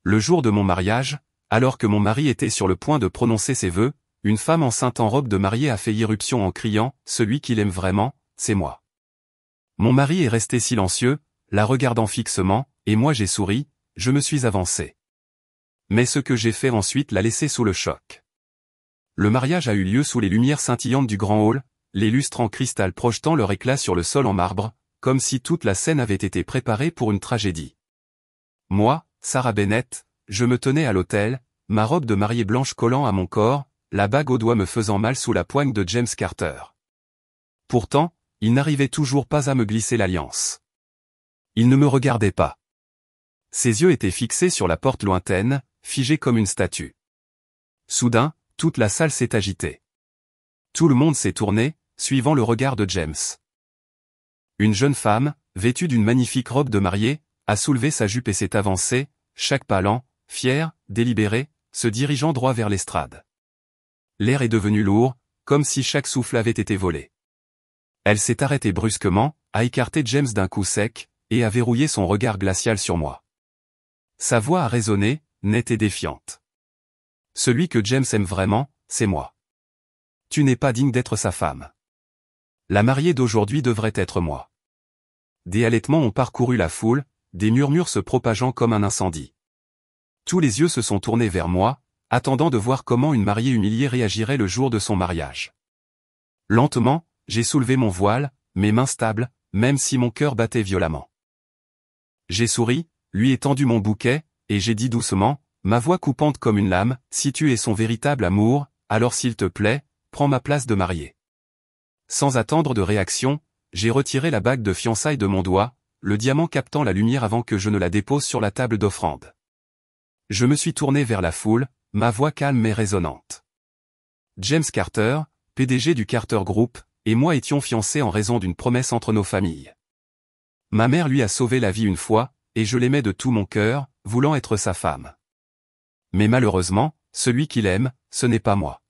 Le jour de mon mariage, alors que mon mari était sur le point de prononcer ses vœux, une femme enceinte en robe de mariée a fait irruption en criant « Celui qu'il aime vraiment, c'est moi ». Mon mari est resté silencieux, la regardant fixement, et moi j'ai souri, je me suis avancé. Mais ce que j'ai fait ensuite l'a laissé sous le choc. Le mariage a eu lieu sous les lumières scintillantes du grand hall, les lustres en cristal projetant leur éclat sur le sol en marbre, comme si toute la scène avait été préparée pour une tragédie. Moi, Sarah Bennett, je me tenais à l'autel, ma robe de mariée blanche collant à mon corps, la bague au doigt me faisant mal sous la poigne de James Carter. Pourtant, il n'arrivait toujours pas à me glisser l'alliance. Il ne me regardait pas. Ses yeux étaient fixés sur la porte lointaine, figés comme une statue. Soudain, toute la salle s'est agitée. Tout le monde s'est tourné, suivant le regard de James. Une jeune femme, vêtue d'une magnifique robe de mariée, a soulevé sa jupe et s'est avancée, chaque pas lent, fier, délibéré, se dirigeant droit vers l'estrade. L'air est devenu lourd, comme si chaque souffle avait été volé. Elle s'est arrêtée brusquement, a écarté James d'un coup sec, et a verrouillé son regard glacial sur moi. Sa voix a résonné, nette et défiante. Celui que James aime vraiment, c'est moi. Tu n'es pas digne d'être sa femme. La mariée d'aujourd'hui devrait être moi. Des halètements ont parcouru la foule, des murmures se propageant comme un incendie. Tous les yeux se sont tournés vers moi, attendant de voir comment une mariée humiliée réagirait le jour de son mariage. Lentement, j'ai soulevé mon voile, mes mains stables, même si mon cœur battait violemment. J'ai souri, lui ai tendu mon bouquet, et j'ai dit doucement, ma voix coupante comme une lame, si tu es son véritable amour, alors s'il te plaît, prends ma place de mariée. Sans attendre de réaction, j'ai retiré la bague de fiançailles de mon doigt, le diamant captant la lumière avant que je ne la dépose sur la table d'offrande. Je me suis tourné vers la foule, ma voix calme mais résonnante. James Carter, PDG du Carter Group, et moi étions fiancés en raison d'une promesse entre nos familles. Ma mère lui a sauvé la vie une fois, et je l'aimais de tout mon cœur, voulant être sa femme. Mais malheureusement, celui qu'il aime, ce n'est pas moi.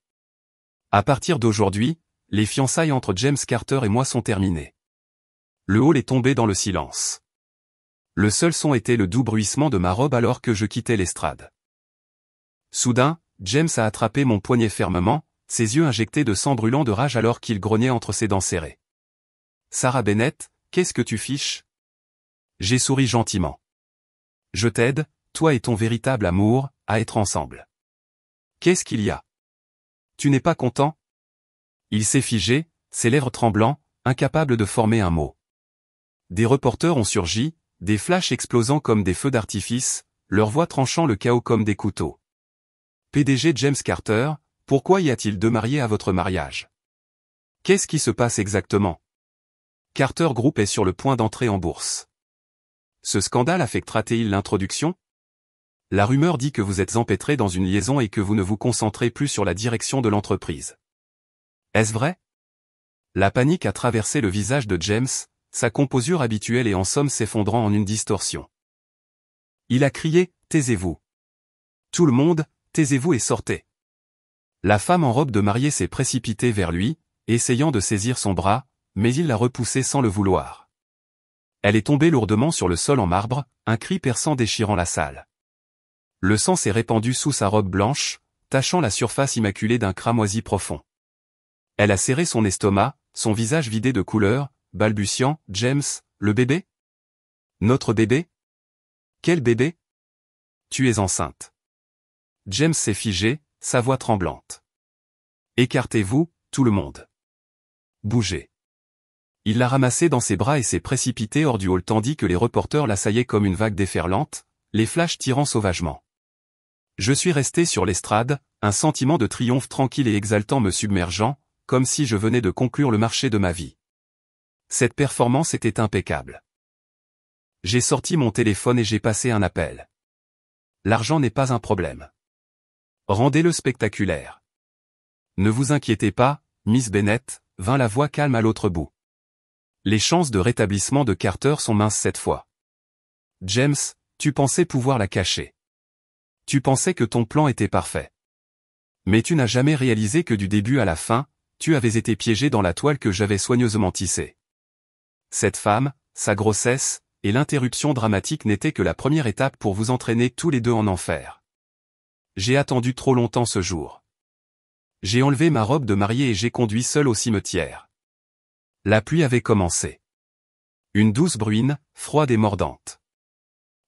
À partir d'aujourd'hui, les fiançailles entre James Carter et moi sont terminées. Le hall est tombé dans le silence. Le seul son était le doux bruissement de ma robe alors que je quittais l'estrade. Soudain, James a attrapé mon poignet fermement, ses yeux injectés de sang brûlant de rage alors qu'il grognait entre ses dents serrées. « Sarah Bennett, qu'est-ce que tu fiches ?» J'ai souri gentiment. « Je t'aide, toi et ton véritable amour, à être ensemble. »« Qu'est-ce qu'il y a ? Tu n'es pas content ?» Il s'est figé, ses lèvres tremblant, incapable de former un mot. Des reporters ont surgi, des flashs explosant comme des feux d'artifice, leurs voix tranchant le chaos comme des couteaux. PDG James Carter, pourquoi y a-t-il deux mariés à votre mariage? Qu'est-ce qui se passe exactement? Carter Group est sur le point d'entrer en bourse. Ce scandale affectera-t-il l'introduction? La rumeur dit que vous êtes empêtré dans une liaison et que vous ne vous concentrez plus sur la direction de l'entreprise. Est-ce vrai? La panique a traversé le visage de James, sa composure habituelle et en somme s'effondrant en une distorsion. Il a crié, « Taisez-vous !» Tout le monde, taisez-vous et sortez. La femme en robe de mariée s'est précipitée vers lui, essayant de saisir son bras, mais il l'a repoussée sans le vouloir. Elle est tombée lourdement sur le sol en marbre, un cri perçant déchirant la salle. Le sang s'est répandu sous sa robe blanche, tachant la surface immaculée d'un cramoisi profond. Elle a serré son estomac, son visage vidé de couleur, balbutiant, « James, le bébé? Notre bébé? Quel bébé? Tu es enceinte. » James s'est figé, sa voix tremblante. « Écartez-vous, tout le monde. Bougez. » Il l'a ramassée dans ses bras et s'est précipité hors du hall tandis que les reporters l'assaillaient comme une vague déferlante, les flashs tirant sauvagement. Je suis resté sur l'estrade, un sentiment de triomphe tranquille et exaltant me submergeant, comme si je venais de conclure le marché de ma vie. Cette performance était impeccable. J'ai sorti mon téléphone et j'ai passé un appel. L'argent n'est pas un problème. Rendez-le spectaculaire. Ne vous inquiétez pas, Miss Bennett, vint la voix calme à l'autre bout. Les chances de rétablissement de Carter sont minces cette fois. James, tu pensais pouvoir la cacher. Tu pensais que ton plan était parfait. Mais tu n'as jamais réalisé que du début à la fin, tu avais été piégé dans la toile que j'avais soigneusement tissée. Cette femme, sa grossesse, et l'interruption dramatique n'était que la première étape pour vous entraîner tous les deux en enfer. J'ai attendu trop longtemps ce jour. J'ai enlevé ma robe de mariée et j'ai conduit seul au cimetière. La pluie avait commencé. Une douce bruine, froide et mordante.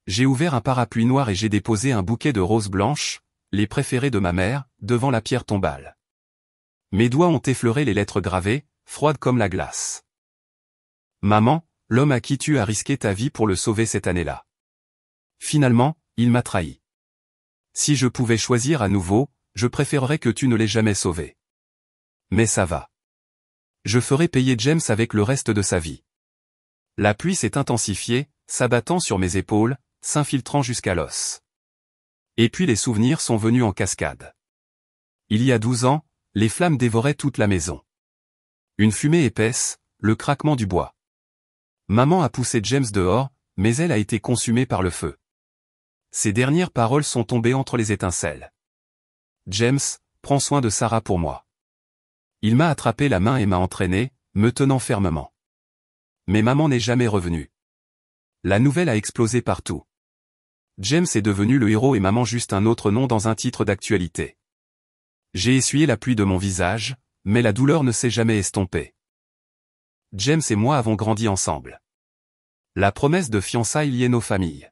J'ai ouvert un parapluie noir et j'ai déposé un bouquet de roses blanches, les préférées de ma mère, devant la pierre tombale. Mes doigts ont effleuré les lettres gravées, froides comme la glace. Maman, l'homme à qui tu as risqué ta vie pour le sauver cette année-là. Finalement, il m'a trahi. Si je pouvais choisir à nouveau, je préférerais que tu ne l'aies jamais sauvé. Mais ça va. Je ferai payer James avec le reste de sa vie. La pluie s'est intensifiée, s'abattant sur mes épaules, s'infiltrant jusqu'à l'os. Et puis les souvenirs sont venus en cascade. Il y a 12 ans, les flammes dévoraient toute la maison. Une fumée épaisse, le craquement du bois. Maman a poussé James dehors, mais elle a été consumée par le feu. Ses dernières paroles sont tombées entre les étincelles. James, prends soin de Sarah pour moi. Il m'a attrapé la main et m'a entraîné, me tenant fermement. Mais maman n'est jamais revenue. La nouvelle a explosé partout. James est devenu le héros et maman juste un autre nom dans un titre d'actualité. J'ai essuyé la pluie de mon visage, mais la douleur ne s'est jamais estompée. James et moi avons grandi ensemble. La promesse de fiançailles liait nos familles.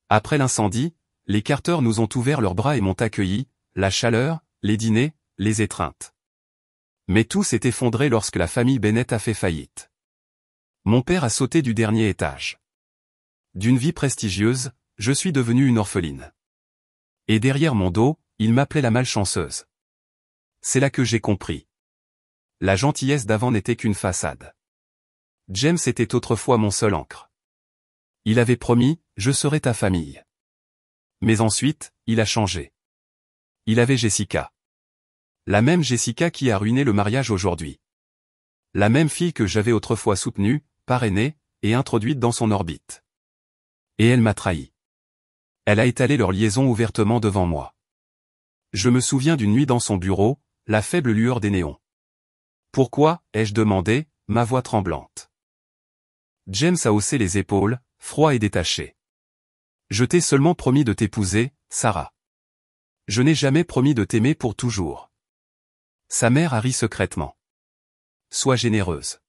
Après l'incendie, les Carter nous ont ouvert leurs bras et m'ont accueillis, la chaleur, les dîners, les étreintes. Mais tout s'est effondré lorsque la famille Bennett a fait faillite. Mon père a sauté du dernier étage. D'une vie prestigieuse, je suis devenue une orpheline. Et derrière mon dos, il m'appelait la malchanceuse. C'est là que j'ai compris. La gentillesse d'avant n'était qu'une façade. James était autrefois mon seul ancre. Il avait promis, je serai ta famille. Mais ensuite, il a changé. Il avait Jessica. La même Jessica qui a ruiné le mariage aujourd'hui. La même fille que j'avais autrefois soutenue, parrainée, et introduite dans son orbite. Et elle m'a trahi. Elle a étalé leur liaison ouvertement devant moi. Je me souviens d'une nuit dans son bureau, la faible lueur des néons. Pourquoi, ai-je demandé, ma voix tremblante. James a haussé les épaules, froid et détaché. Je t'ai seulement promis de t'épouser, Sarah. Je n'ai jamais promis de t'aimer pour toujours. Sa mère a ri secrètement. Sois généreuse.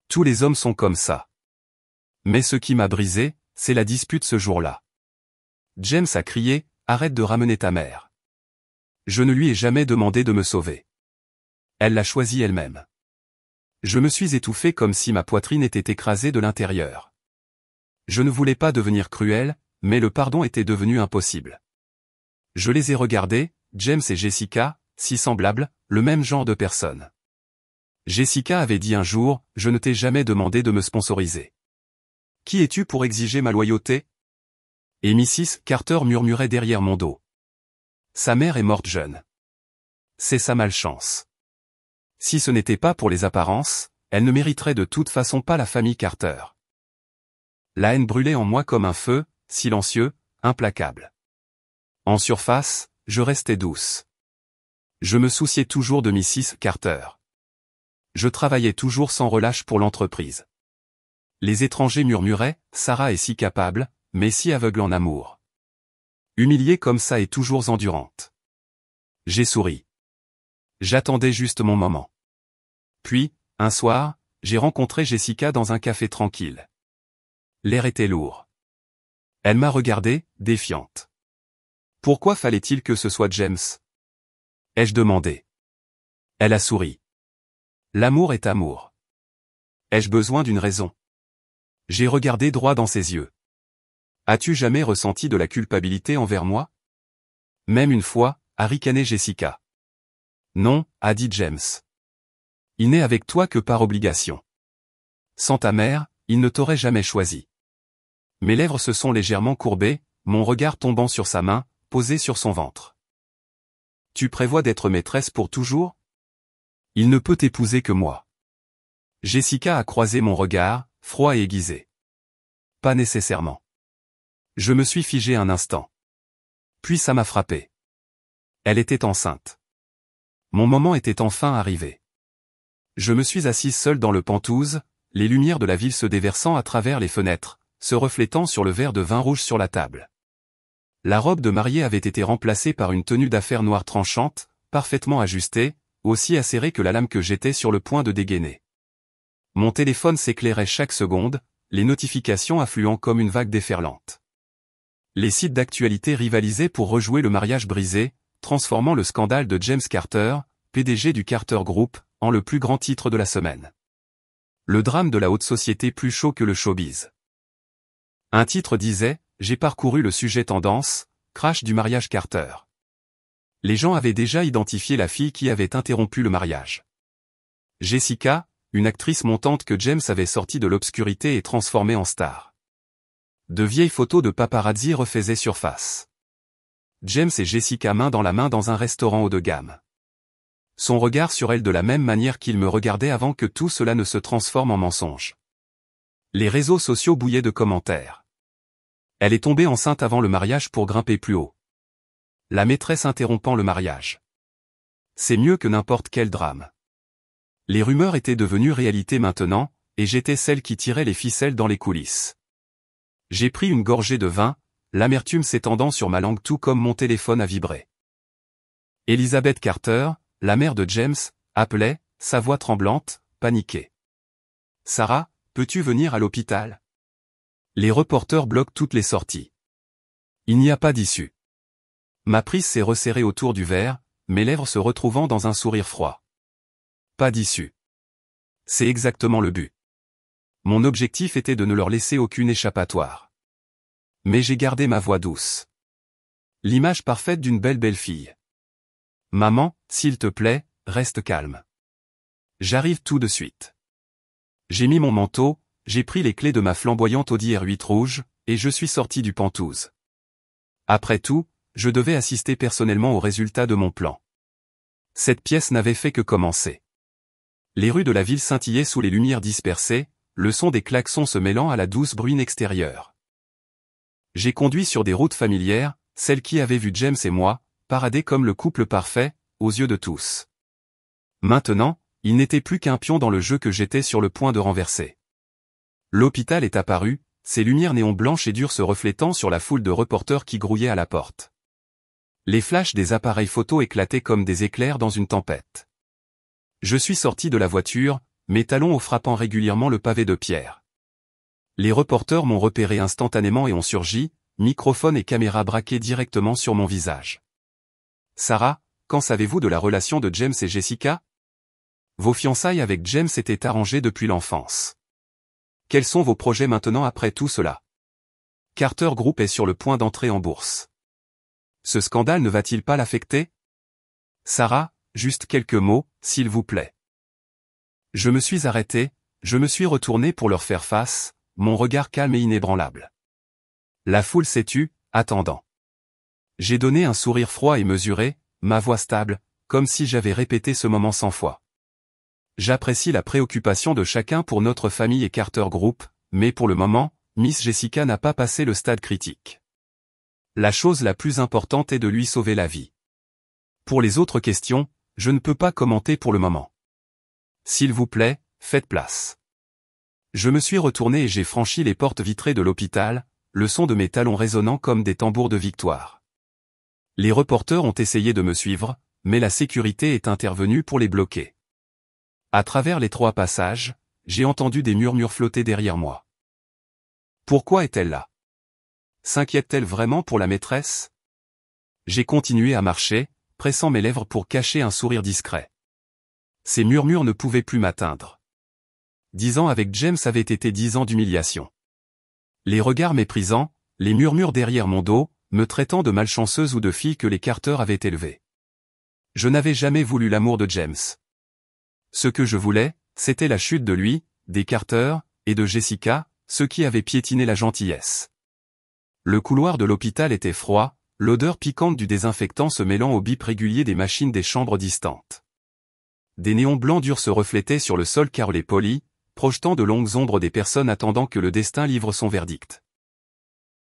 Tous les hommes sont comme ça. Mais ce qui m'a brisé, c'est la dispute ce jour-là. James a crié, arrête de ramener ta mère. Je ne lui ai jamais demandé de me sauver. Elle l'a choisi elle-même. Je me suis étouffé comme si ma poitrine était écrasée de l'intérieur. Je ne voulais pas devenir cruel, mais le pardon était devenu impossible. Je les ai regardés, James et Jessica, si semblables, le même genre de personnes. Jessica avait dit un jour, je ne t'ai jamais demandé de me sponsoriser. Qui es-tu pour exiger ma loyauté? Et Mrs. Carter murmurait derrière mon dos. Sa mère est morte jeune. C'est sa malchance. Si ce n'était pas pour les apparences, elle ne mériterait de toute façon pas la famille Carter. La haine brûlait en moi comme un feu, silencieux, implacable. En surface, je restais douce. Je me souciais toujours de Mrs. Carter. Je travaillais toujours sans relâche pour l'entreprise. Les étrangers murmuraient, Sarah est si capable, mais si aveugle en amour. Humiliée comme ça et toujours endurante. J'ai souri. J'attendais juste mon moment. Puis, un soir, j'ai rencontré Jessica dans un café tranquille. L'air était lourd. Elle m'a regardé, défiante. Pourquoi fallait-il que ce soit James? Ai-je demandé. Elle a souri. L'amour est amour. Ai-je besoin d'une raison? J'ai regardé droit dans ses yeux. As-tu jamais ressenti de la culpabilité envers moi? Même une fois, a ricané Jessica. Non, a dit James. Il n'est avec toi que par obligation. Sans ta mère, il ne t'aurait jamais choisi. Mes lèvres se sont légèrement courbées, mon regard tombant sur sa main, posée sur son ventre. Tu prévois d'être maîtresse pour toujours? Il ne peut t'épouser que moi. Jessica a croisé mon regard, froid et aiguisé. Pas nécessairement. Je me suis figé un instant. Puis ça m'a frappé. Elle était enceinte. Mon moment était enfin arrivé. Je me suis assise seule dans le Penthouse, les lumières de la ville se déversant à travers les fenêtres, se reflétant sur le verre de vin rouge sur la table. La robe de mariée avait été remplacée par une tenue d'affaires noire tranchante, parfaitement ajustée, aussi acérée que la lame que j'étais sur le point de dégainer. Mon téléphone s'éclairait chaque seconde, les notifications affluant comme une vague déferlante. Les sites d'actualité rivalisaient pour rejouer le mariage brisé, transformant le scandale de James Carter, PDG du Carter Group, en le plus grand titre de la semaine. Le drame de la haute société plus chaud que le showbiz. Un titre disait « J'ai parcouru le sujet tendance, crash du mariage Carter ». Les gens avaient déjà identifié la fille qui avait interrompu le mariage. Jessica, une actrice montante que James avait sortie de l'obscurité et transformée en star. De vieilles photos de paparazzi refaisaient surface. James et Jessica main dans la main dans un restaurant haut de gamme. Son regard sur elle de la même manière qu'il me regardait avant que tout cela ne se transforme en mensonge. Les réseaux sociaux bouillaient de commentaires. Elle est tombée enceinte avant le mariage pour grimper plus haut. La maîtresse interrompant le mariage. C'est mieux que n'importe quel drame. Les rumeurs étaient devenues réalité maintenant, et j'étais celle qui tirait les ficelles dans les coulisses. J'ai pris une gorgée de vin, l'amertume s'étendant sur ma langue tout comme mon téléphone a vibré. Elizabeth Carter, la mère de James, appelait, sa voix tremblante, paniquée. « Sarah, peux-tu venir à l'hôpital ?» Les reporters bloquent toutes les sorties. Il n'y a pas d'issue. Ma prise s'est resserrée autour du verre, mes lèvres se retrouvant dans un sourire froid. Pas d'issue. C'est exactement le but. Mon objectif était de ne leur laisser aucune échappatoire. Mais j'ai gardé ma voix douce. L'image parfaite d'une belle fille. Maman, s'il te plaît, reste calme. J'arrive tout de suite. J'ai mis mon manteau, j'ai pris les clés de ma flamboyante Audi R8 rouge, et je suis sorti du Penthouse. Après tout, je devais assister personnellement au résultat de mon plan. Cette pièce n'avait fait que commencer. Les rues de la ville scintillaient sous les lumières dispersées, le son des klaxons se mêlant à la douce bruine extérieure. J'ai conduit sur des routes familières, celles qui avaient vu James et moi, parader comme le couple parfait, aux yeux de tous. Maintenant, il n'était plus qu'un pion dans le jeu que j'étais sur le point de renverser. L'hôpital est apparu, ses lumières néon blanches et dures se reflétant sur la foule de reporters qui grouillaient à la porte. Les flashs des appareils photo éclataient comme des éclairs dans une tempête. Je suis sorti de la voiture, mes talons au frappant régulièrement le pavé de pierre. Les reporters m'ont repéré instantanément et ont surgi, microphone et caméra braqués directement sur mon visage. Sarah, qu'en savez-vous de la relation de James et Jessica? Vos fiançailles avec James étaient arrangées depuis l'enfance. Quels sont vos projets maintenant après tout cela? Carter Group est sur le point d'entrer en bourse. Ce scandale ne va-t-il pas l'affecter? Sarah, juste quelques mots, s'il vous plaît. Je me suis arrêté, je me suis retourné pour leur faire face, mon regard calme et inébranlable. La foule s'est tue, attendant. J'ai donné un sourire froid et mesuré, ma voix stable, comme si j'avais répété ce moment 100 fois. J'apprécie la préoccupation de chacun pour notre famille et Carter Group, mais pour le moment, Miss Jessica n'a pas passé le stade critique. La chose la plus importante est de lui sauver la vie. Pour les autres questions, je ne peux pas commenter pour le moment. S'il vous plaît, faites place. Je me suis retourné et j'ai franchi les portes vitrées de l'hôpital, le son de mes talons résonnant comme des tambours de victoire. Les reporters ont essayé de me suivre, mais la sécurité est intervenue pour les bloquer. À travers les 3 passages, j'ai entendu des murmures flotter derrière moi. Pourquoi est-elle là? S'inquiète-t-elle vraiment pour la maîtresse? J'ai continué à marcher, pressant mes lèvres pour cacher un sourire discret. Ces murmures ne pouvaient plus m'atteindre. 10 ans avec James avaient été 10 ans d'humiliation. Les regards méprisants, les murmures derrière mon dos, me traitant de malchanceuse ou de fille que les Carter avaient élevée. Je n'avais jamais voulu l'amour de James. Ce que je voulais, c'était la chute de lui, des Carter, et de Jessica, ceux qui avaient piétiné la gentillesse. Le couloir de l'hôpital était froid, l'odeur piquante du désinfectant se mêlant au bip régulier des machines des chambres distantes. Des néons blancs durs se reflétaient sur le sol carrelé poli, projetant de longues ombres des personnes attendant que le destin livre son verdict.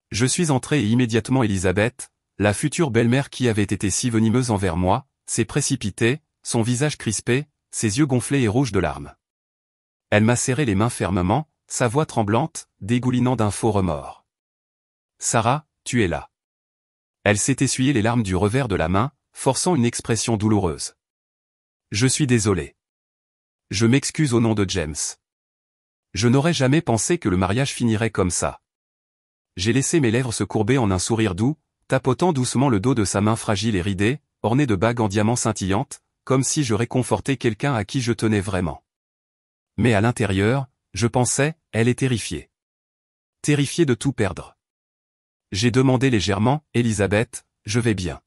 Je suis entré et immédiatement Elizabeth, la future belle-mère qui avait été si venimeuse envers moi, s'est précipitée, son visage crispé, ses yeux gonflés et rouges de larmes. Elle m'a serré les mains fermement, sa voix tremblante, dégoulinant d'un faux remords. Sarah, tu es là. Elle s'est essuyée les larmes du revers de la main, forçant une expression douloureuse. Je suis désolé. Je m'excuse au nom de James. Je n'aurais jamais pensé que le mariage finirait comme ça. J'ai laissé mes lèvres se courber en un sourire doux, tapotant doucement le dos de sa main fragile et ridée, ornée de bagues en diamants scintillantes, comme si je réconfortais quelqu'un à qui je tenais vraiment. Mais à l'intérieur, je pensais, elle est terrifiée. Terrifiée de tout perdre. J'ai demandé légèrement, Elisabeth, je vais bien.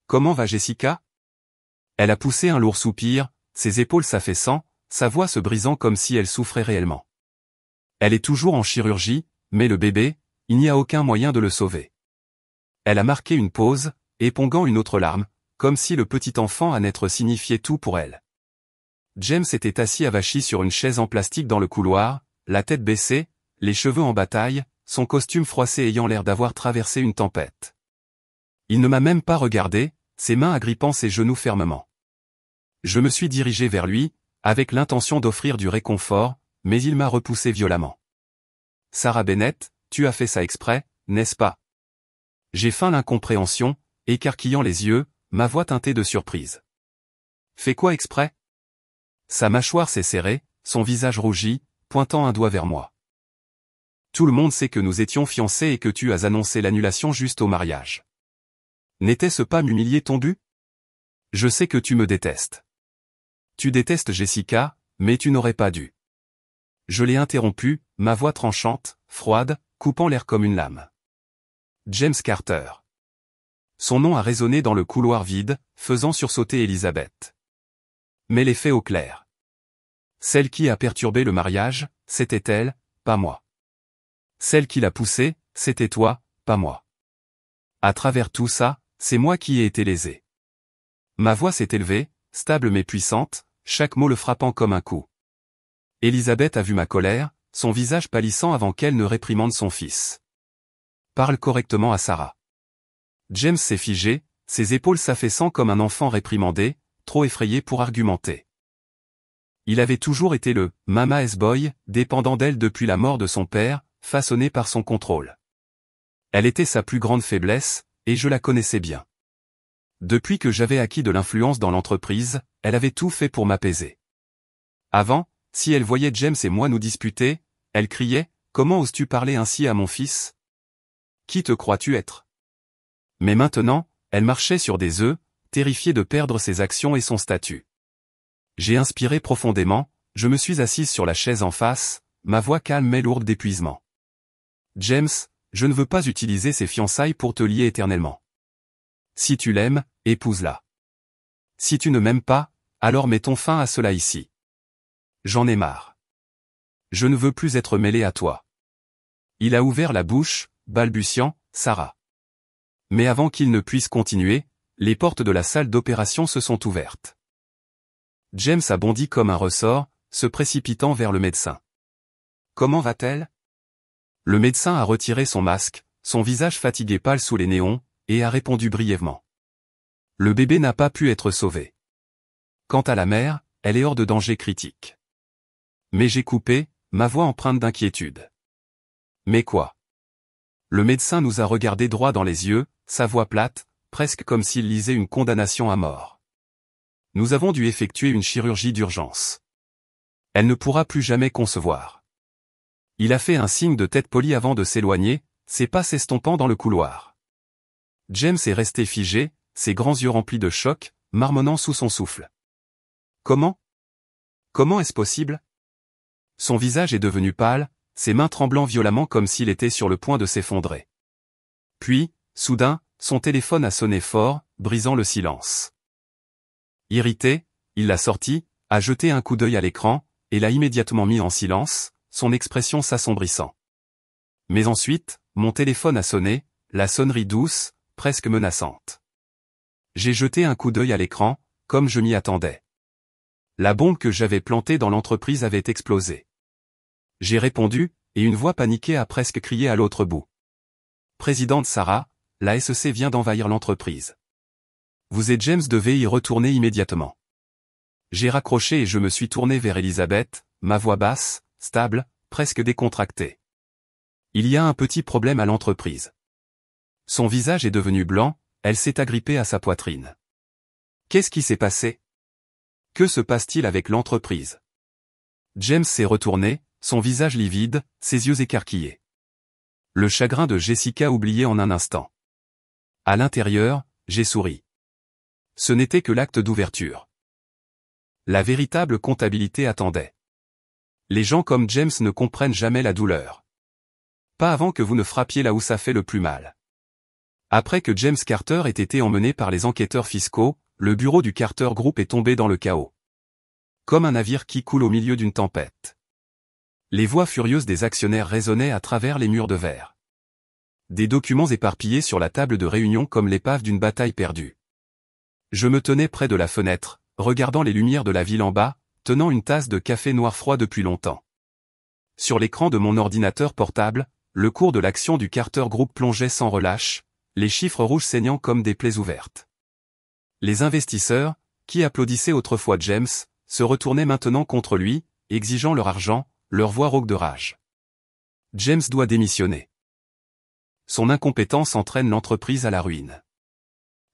Comment va Jessica? Elle a poussé un lourd soupir, ses épaules s'affaissant, sa voix se brisant comme si elle souffrait réellement. Elle est toujours en chirurgie, mais le bébé, il n'y a aucun moyen de le sauver. Elle a marqué une pause, épongant une autre larme, comme si le petit enfant à naître signifiait tout pour elle. James était assis avachi sur une chaise en plastique dans le couloir, la tête baissée, les cheveux en bataille, son costume froissé ayant l'air d'avoir traversé une tempête. Il ne m'a même pas regardé, ses mains agrippant ses genoux fermement. Je me suis dirigé vers lui, avec l'intention d'offrir du réconfort, mais il m'a repoussé violemment. Sarah Bennett, tu as fait ça exprès, n'est-ce pas? J'ai feint l'incompréhension, écarquillant les yeux, ma voix teintée de surprise. Fais quoi exprès? Sa mâchoire s'est serrée, son visage rougi, pointant un doigt vers moi. Tout le monde sait que nous étions fiancés et que tu as annoncé l'annulation juste au mariage. N'était-ce pas m'humilier ton but? Je sais que tu me détestes. Tu détestes Jessica, mais tu n'aurais pas dû. Je l'ai interrompu, ma voix tranchante, froide, coupant l'air comme une lame. James Carter. Son nom a résonné dans le couloir vide, faisant sursauter Elisabeth. Mais les faits au clair. Celle qui a perturbé le mariage, c'était elle, pas moi. Celle qui l'a poussé, c'était toi, pas moi. À travers tout ça, c'est moi qui ai été lésé. Ma voix s'est élevée, stable mais puissante, chaque mot le frappant comme un coup. Elisabeth a vu ma colère, son visage pâlissant avant qu'elle ne réprimande son fils. Parle correctement à Sarah. James s'est figé, ses épaules s'affaissant comme un enfant réprimandé, trop effrayé pour argumenter. Il avait toujours été le « mama's boy », dépendant d'elle depuis la mort de son père, façonné par son contrôle. Elle était sa plus grande faiblesse, et je la connaissais bien. Depuis que j'avais acquis de l'influence dans l'entreprise, elle avait tout fait pour m'apaiser. Avant, si elle voyait James et moi nous disputer, elle criait « Comment oses-tu parler ainsi à mon fils? Qui te crois-tu être ?» Mais maintenant, elle marchait sur des œufs, terrifiée de perdre ses actions et son statut. J'ai inspiré profondément, je me suis assise sur la chaise en face, ma voix calme mais lourde d'épuisement. James, je ne veux pas utiliser ces fiançailles pour te lier éternellement. Si tu l'aimes, épouse-la. Si tu ne m'aimes pas, alors mettons fin à cela ici. J'en ai marre. Je ne veux plus être mêlé à toi. Il a ouvert la bouche, balbutiant, Sarah. Mais avant qu'il ne puisse continuer, les portes de la salle d'opération se sont ouvertes. James a bondi comme un ressort, se précipitant vers le médecin. Comment va-t-elle? Le médecin a retiré son masque, son visage fatigué pâle sous les néons, et a répondu brièvement. Le bébé n'a pas pu être sauvé. Quant à la mère, elle est hors de danger critique. Mais j'ai coupé, ma voix empreinte d'inquiétude. Mais quoi? Le médecin nous a regardés droit dans les yeux, sa voix plate, presque comme s'il lisait une condamnation à mort. Nous avons dû effectuer une chirurgie d'urgence. Elle ne pourra plus jamais concevoir. Il a fait un signe de tête polie avant de s'éloigner, ses pas s'estompant dans le couloir. James est resté figé, ses grands yeux remplis de choc, marmonnant sous son souffle. Comment? Comment est-ce possible? Son visage est devenu pâle, ses mains tremblant violemment comme s'il était sur le point de s'effondrer. Puis, soudain, son téléphone a sonné fort, brisant le silence. Irrité, il l'a sorti, a jeté un coup d'œil à l'écran, et l'a immédiatement mis en silence, son expression s'assombrissant. Mais ensuite, mon téléphone a sonné, la sonnerie douce, presque menaçante. J'ai jeté un coup d'œil à l'écran, comme je m'y attendais. La bombe que j'avais plantée dans l'entreprise avait explosé. J'ai répondu, et une voix paniquée a presque crié à l'autre bout. Présidente Sarah, la SEC vient d'envahir l'entreprise. Vous et James devez y retourner immédiatement. J'ai raccroché et je me suis tourné vers Elisabeth, ma voix basse, stable, presque décontractée. Il y a un petit problème à l'entreprise. Son visage est devenu blanc, elle s'est agrippée à sa poitrine. Qu'est-ce qui s'est passé? Que se passe-t-il avec l'entreprise? James s'est retourné, son visage livide, ses yeux écarquillés. Le chagrin de Jessica oublié en un instant. À l'intérieur, j'ai souri. Ce n'était que l'acte d'ouverture. La véritable comptabilité attendait. Les gens comme James ne comprennent jamais la douleur. Pas avant que vous ne frappiez là où ça fait le plus mal. Après que James Carter ait été emmené par les enquêteurs fiscaux, le bureau du Carter Group est tombé dans le chaos. Comme un navire qui coule au milieu d'une tempête. Les voix furieuses des actionnaires résonnaient à travers les murs de verre. Des documents éparpillés sur la table de réunion comme l'épave d'une bataille perdue. Je me tenais près de la fenêtre, regardant les lumières de la ville en bas, tenant une tasse de café noir froid depuis longtemps. Sur l'écran de mon ordinateur portable, le cours de l'action du Carter Group plongeait sans relâche, les chiffres rouges saignant comme des plaies ouvertes. Les investisseurs, qui applaudissaient autrefois James, se retournaient maintenant contre lui, exigeant leur argent, leur voix rauque de rage. James doit démissionner. Son incompétence entraîne l'entreprise à la ruine.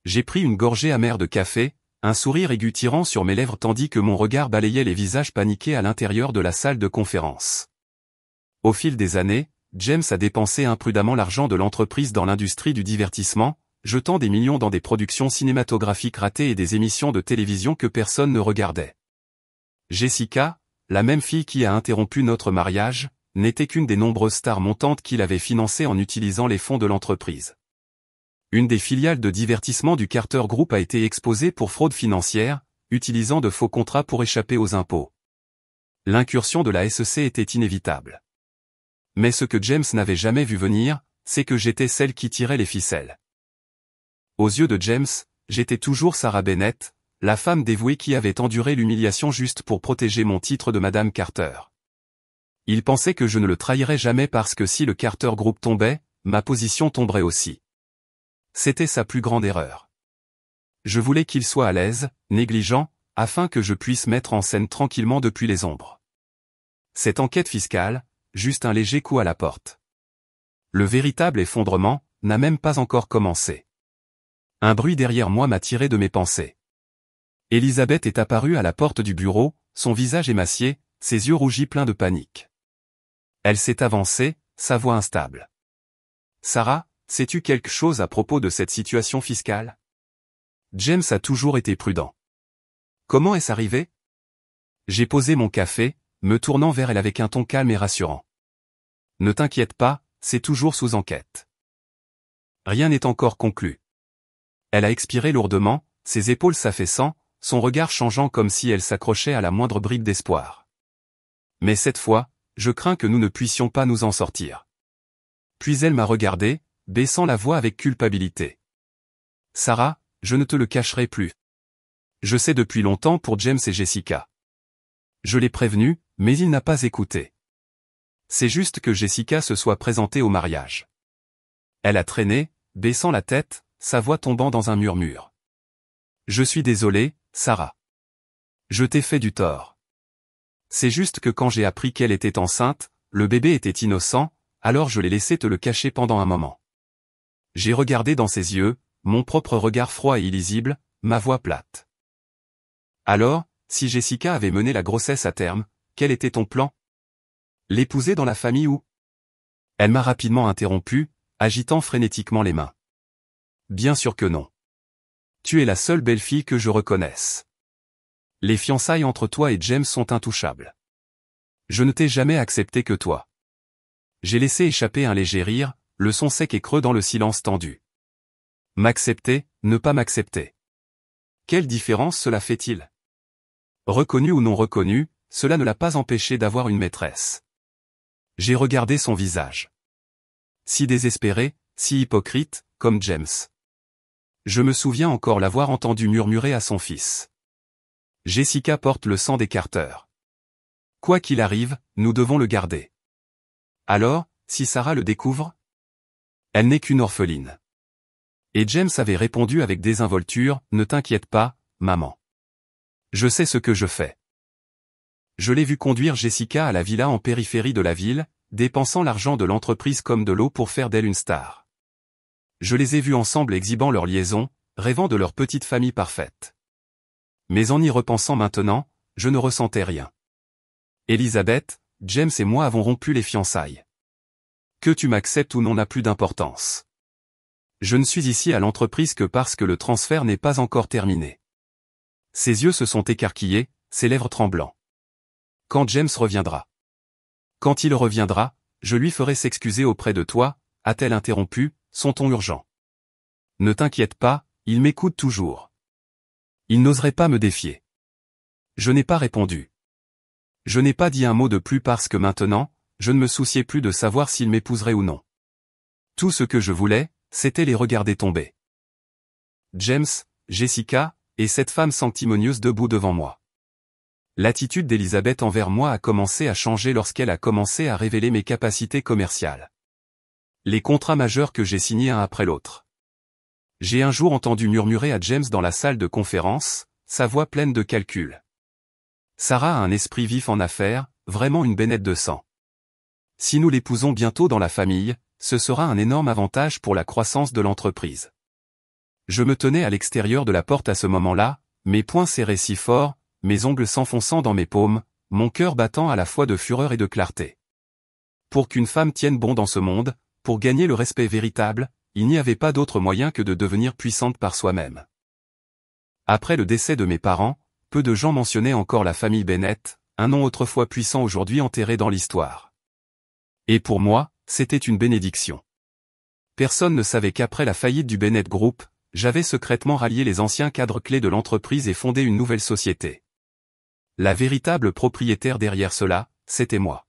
J'ai pris une gorgée amère de café, un sourire aigu tirant sur mes lèvres tandis que mon regard balayait les visages paniqués à l'intérieur de la salle de conférence. Au fil des années, James a dépensé imprudemment l'argent de l'entreprise dans l'industrie du divertissement, jetant des millions dans des productions cinématographiques ratées et des émissions de télévision que personne ne regardait. Jessica, la même fille qui a interrompu notre mariage, n'était qu'une des nombreuses stars montantes qu'il avait financées en utilisant les fonds de l'entreprise. Une des filiales de divertissement du Carter Group a été exposée pour fraude financière, utilisant de faux contrats pour échapper aux impôts. L'incursion de la SEC était inévitable. Mais ce que James n'avait jamais vu venir, c'est que j'étais celle qui tirait les ficelles. Aux yeux de James, j'étais toujours Sarah Bennett, la femme dévouée qui avait enduré l'humiliation juste pour protéger mon titre de Madame Carter. Il pensait que je ne le trahirais jamais parce que si le Carter Group tombait, ma position tomberait aussi. C'était sa plus grande erreur. Je voulais qu'il soit à l'aise, négligent, afin que je puisse mettre en scène tranquillement depuis les ombres. Cette enquête fiscale, juste un léger coup à la porte. Le véritable effondrement n'a même pas encore commencé. Un bruit derrière moi m'a tiré de mes pensées. Elisabeth est apparue à la porte du bureau, son visage émacié, ses yeux rougis pleins de panique. Elle s'est avancée, sa voix instable. « Sarah, sais-tu quelque chose à propos de cette situation fiscale ?» James a toujours été prudent. « Comment est-ce arrivé ?» J'ai posé mon café, me tournant vers elle avec un ton calme et rassurant. « Ne t'inquiète pas, c'est toujours sous enquête. Rien n'est encore conclu. » Elle a expiré lourdement, ses épaules s'affaissant, son regard changeant comme si elle s'accrochait à la moindre bribe d'espoir. « Mais cette fois, je crains que nous ne puissions pas nous en sortir. » Puis elle m'a regardé, baissant la voix avec culpabilité. « Sarah, je ne te le cacherai plus. Je sais depuis longtemps pour James et Jessica. Je l'ai prévenu, mais il n'a pas écouté. C'est juste que Jessica se soit présentée au mariage. » Elle a traîné, baissant la tête, sa voix tombant dans un murmure. « Je suis désolé, Sarah. Je t'ai fait du tort. C'est juste que quand j'ai appris qu'elle était enceinte, le bébé était innocent, alors je l'ai laissé te le cacher pendant un moment. » J'ai regardé dans ses yeux, mon propre regard froid et illisible, ma voix plate. « Alors, si Jessica avait mené la grossesse à terme, quel était ton plan? L'épouser dans la famille ou? » Elle m'a rapidement interrompu, agitant frénétiquement les mains. « Bien sûr que non. Tu es la seule belle-fille que je reconnaisse. Les fiançailles entre toi et James sont intouchables. Je ne t'ai jamais accepté que toi. » J'ai laissé échapper un léger rire, le son sec et creux dans le silence tendu. M'accepter, ne pas m'accepter. Quelle différence cela fait-il? Reconnu ou non reconnu, cela ne l'a pas empêché d'avoir une maîtresse. J'ai regardé son visage. Si désespéré, si hypocrite, comme James. Je me souviens encore l'avoir entendu murmurer à son fils. Jessica porte le sang des Carter. Quoi qu'il arrive, nous devons le garder. Alors, si Sarah le découvre? Elle n'est qu'une orpheline. Et James avait répondu avec désinvolture, ne t'inquiète pas, maman. Je sais ce que je fais. Je l'ai vu conduire Jessica à la villa en périphérie de la ville, dépensant l'argent de l'entreprise comme de l'eau pour faire d'elle une star. Je les ai vus ensemble exhibant leur liaison, rêvant de leur petite famille parfaite. Mais en y repensant maintenant, je ne ressentais rien. Elisabeth, James et moi avons rompu les fiançailles. Que tu m'acceptes ou non n'a plus d'importance. Je ne suis ici à l'entreprise que parce que le transfert n'est pas encore terminé. Ses yeux se sont écarquillés, ses lèvres tremblant. Quand James reviendra. Quand il reviendra, je lui ferai s'excuser auprès de toi, a-t-elle interrompu, son ton urgent. Ne t'inquiète pas, il m'écoute toujours. Il n'oserait pas me défier. Je n'ai pas répondu. Je n'ai pas dit un mot de plus parce que maintenant, je ne me souciais plus de savoir s'il m'épouserait ou non. Tout ce que je voulais, c'était les regarder tomber. James, Jessica, et cette femme sanctimonieuse debout devant moi. L'attitude d'Elisabeth envers moi a commencé à changer lorsqu'elle a commencé à révéler mes capacités commerciales. Les contrats majeurs que j'ai signés un après l'autre. J'ai un jour entendu murmurer à James dans la salle de conférence, sa voix pleine de calcul. Sarah a un esprit vif en affaires, vraiment une bénette de sang. Si nous l'épousons bientôt dans la famille, ce sera un énorme avantage pour la croissance de l'entreprise. Je me tenais à l'extérieur de la porte à ce moment-là, mes poings serrés si fort, mes ongles s'enfonçant dans mes paumes, mon cœur battant à la fois de fureur et de clarté. Pour qu'une femme tienne bon dans ce monde, pour gagner le respect véritable, il n'y avait pas d'autre moyen que de devenir puissante par soi-même. Après le décès de mes parents, peu de gens mentionnaient encore la famille Bennett, un nom autrefois puissant aujourd'hui enterré dans l'histoire. Et pour moi, c'était une bénédiction. Personne ne savait qu'après la faillite du Bennett Group, j'avais secrètement rallié les anciens cadres clés de l'entreprise et fondé une nouvelle société. La véritable propriétaire derrière cela, c'était moi.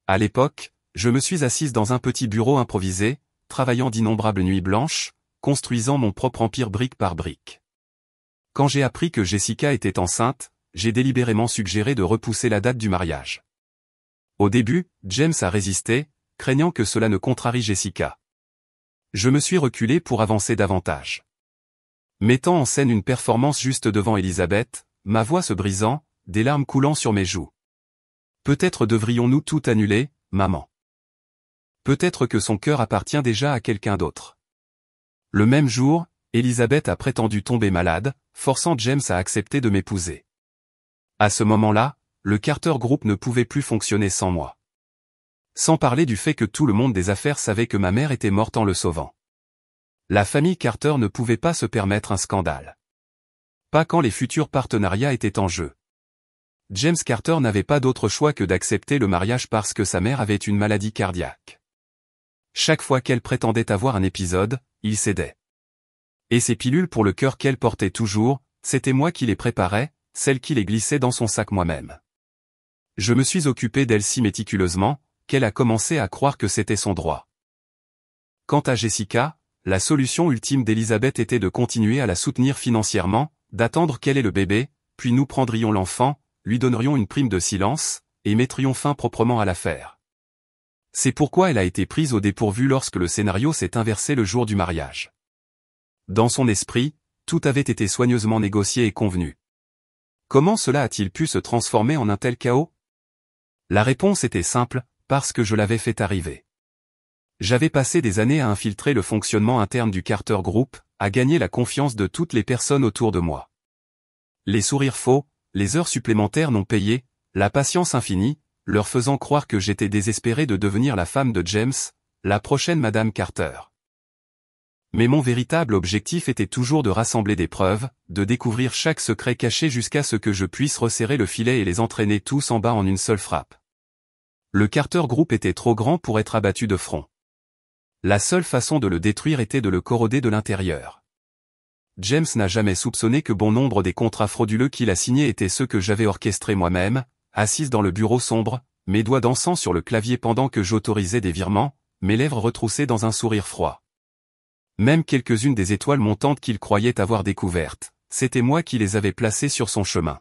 À l'époque, je me suis assise dans un petit bureau improvisé, travaillant d'innombrables nuits blanches, construisant mon propre empire brique par brique. Quand j'ai appris que Jessica était enceinte, j'ai délibérément suggéré de repousser la date du mariage. Au début, James a résisté, craignant que cela ne contrarie Jessica. Je me suis reculé pour avancer davantage. Mettant en scène une performance juste devant Elisabeth, ma voix se brisant, des larmes coulant sur mes joues. Peut-être devrions-nous tout annuler, maman. Peut-être que son cœur appartient déjà à quelqu'un d'autre. Le même jour, Elisabeth a prétendu tomber malade, forçant James à accepter de m'épouser. À ce moment-là, le Carter Group ne pouvait plus fonctionner sans moi. Sans parler du fait que tout le monde des affaires savait que ma mère était morte en le sauvant. La famille Carter ne pouvait pas se permettre un scandale. Pas quand les futurs partenariats étaient en jeu. James Carter n'avait pas d'autre choix que d'accepter le mariage parce que sa mère avait une maladie cardiaque. Chaque fois qu'elle prétendait avoir un épisode, il cédait. Et ces pilules pour le cœur qu'elle portait toujours, c'était moi qui les préparais, celles qui les glissais dans son sac moi-même. Je me suis occupé d'elle si méticuleusement, qu'elle a commencé à croire que c'était son droit. Quant à Jessica, la solution ultime d'Elisabeth était de continuer à la soutenir financièrement, d'attendre qu'elle ait le bébé, puis nous prendrions l'enfant, lui donnerions une prime de silence, et mettrions fin proprement à l'affaire. C'est pourquoi elle a été prise au dépourvu lorsque le scénario s'est inversé le jour du mariage. Dans son esprit, tout avait été soigneusement négocié et convenu. Comment cela a-t-il pu se transformer en un tel chaos? La réponse était simple, parce que je l'avais fait arriver. J'avais passé des années à infiltrer le fonctionnement interne du Carter Group, à gagner la confiance de toutes les personnes autour de moi. Les sourires faux, les heures supplémentaires non payées, la patience infinie, leur faisant croire que j'étais désespéré de devenir la femme de James, la prochaine Madame Carter. Mais mon véritable objectif était toujours de rassembler des preuves, de découvrir chaque secret caché jusqu'à ce que je puisse resserrer le filet et les entraîner tous en bas en une seule frappe. Le Carter Group était trop grand pour être abattu de front. La seule façon de le détruire était de le corroder de l'intérieur. James n'a jamais soupçonné que bon nombre des contrats frauduleux qu'il a signés étaient ceux que j'avais orchestrés moi-même, assise dans le bureau sombre, mes doigts dansant sur le clavier pendant que j'autorisais des virements, mes lèvres retroussées dans un sourire froid. Même quelques-unes des étoiles montantes qu'il croyait avoir découvertes, c'était moi qui les avais placées sur son chemin.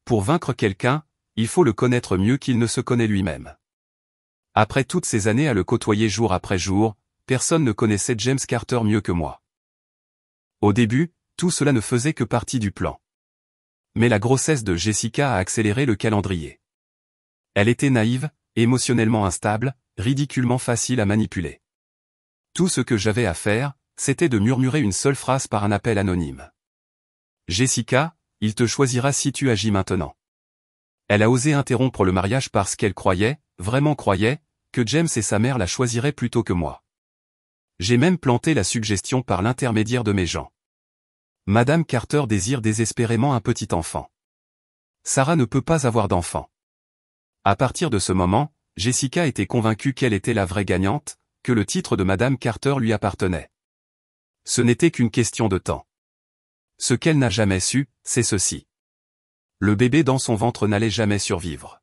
Pour vaincre quelqu'un, il faut le connaître mieux qu'il ne se connaît lui-même. Après toutes ces années à le côtoyer jour après jour, personne ne connaissait James Carter mieux que moi. Au début, tout cela ne faisait que partie du plan. Mais la grossesse de Jessica a accéléré le calendrier. Elle était naïve, émotionnellement instable, ridiculement facile à manipuler. Tout ce que j'avais à faire, c'était de murmurer une seule phrase par un appel anonyme. Jessica, il te choisira si tu agis maintenant. Elle a osé interrompre le mariage parce qu'elle croyait, vraiment croyait, que James et sa mère la choisiraient plutôt que moi. J'ai même planté la suggestion par l'intermédiaire de mes gens. Madame Carter désire désespérément un petit enfant. Sarah ne peut pas avoir d'enfant. À partir de ce moment, Jessica était convaincue qu'elle était la vraie gagnante, que le titre de Madame Carter lui appartenait. Ce n'était qu'une question de temps. Ce qu'elle n'a jamais su, c'est ceci. Le bébé dans son ventre n'allait jamais survivre.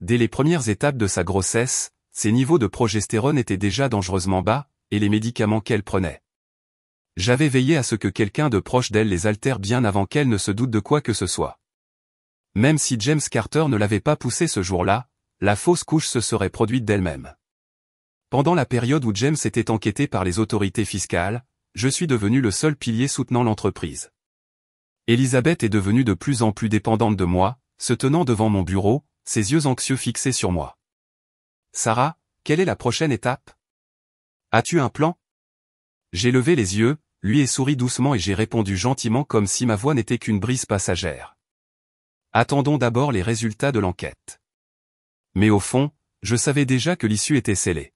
Dès les premières étapes de sa grossesse, ses niveaux de progestérone étaient déjà dangereusement bas, et les médicaments qu'elle prenait. J'avais veillé à ce que quelqu'un de proche d'elle les altère bien avant qu'elle ne se doute de quoi que ce soit. Même si James Carter ne l'avait pas poussée ce jour-là, la fausse couche se serait produite d'elle-même. Pendant la période où James était enquêté par les autorités fiscales, je suis devenu le seul pilier soutenant l'entreprise. Elizabeth est devenue de plus en plus dépendante de moi, se tenant devant mon bureau, ses yeux anxieux fixés sur moi. Sarah, quelle est la prochaine étape? As-tu un plan? J'ai levé les yeux, lui ai souri doucement et j'ai répondu gentiment comme si ma voix n'était qu'une brise passagère. Attendons d'abord les résultats de l'enquête. Mais au fond, je savais déjà que l'issue était scellée.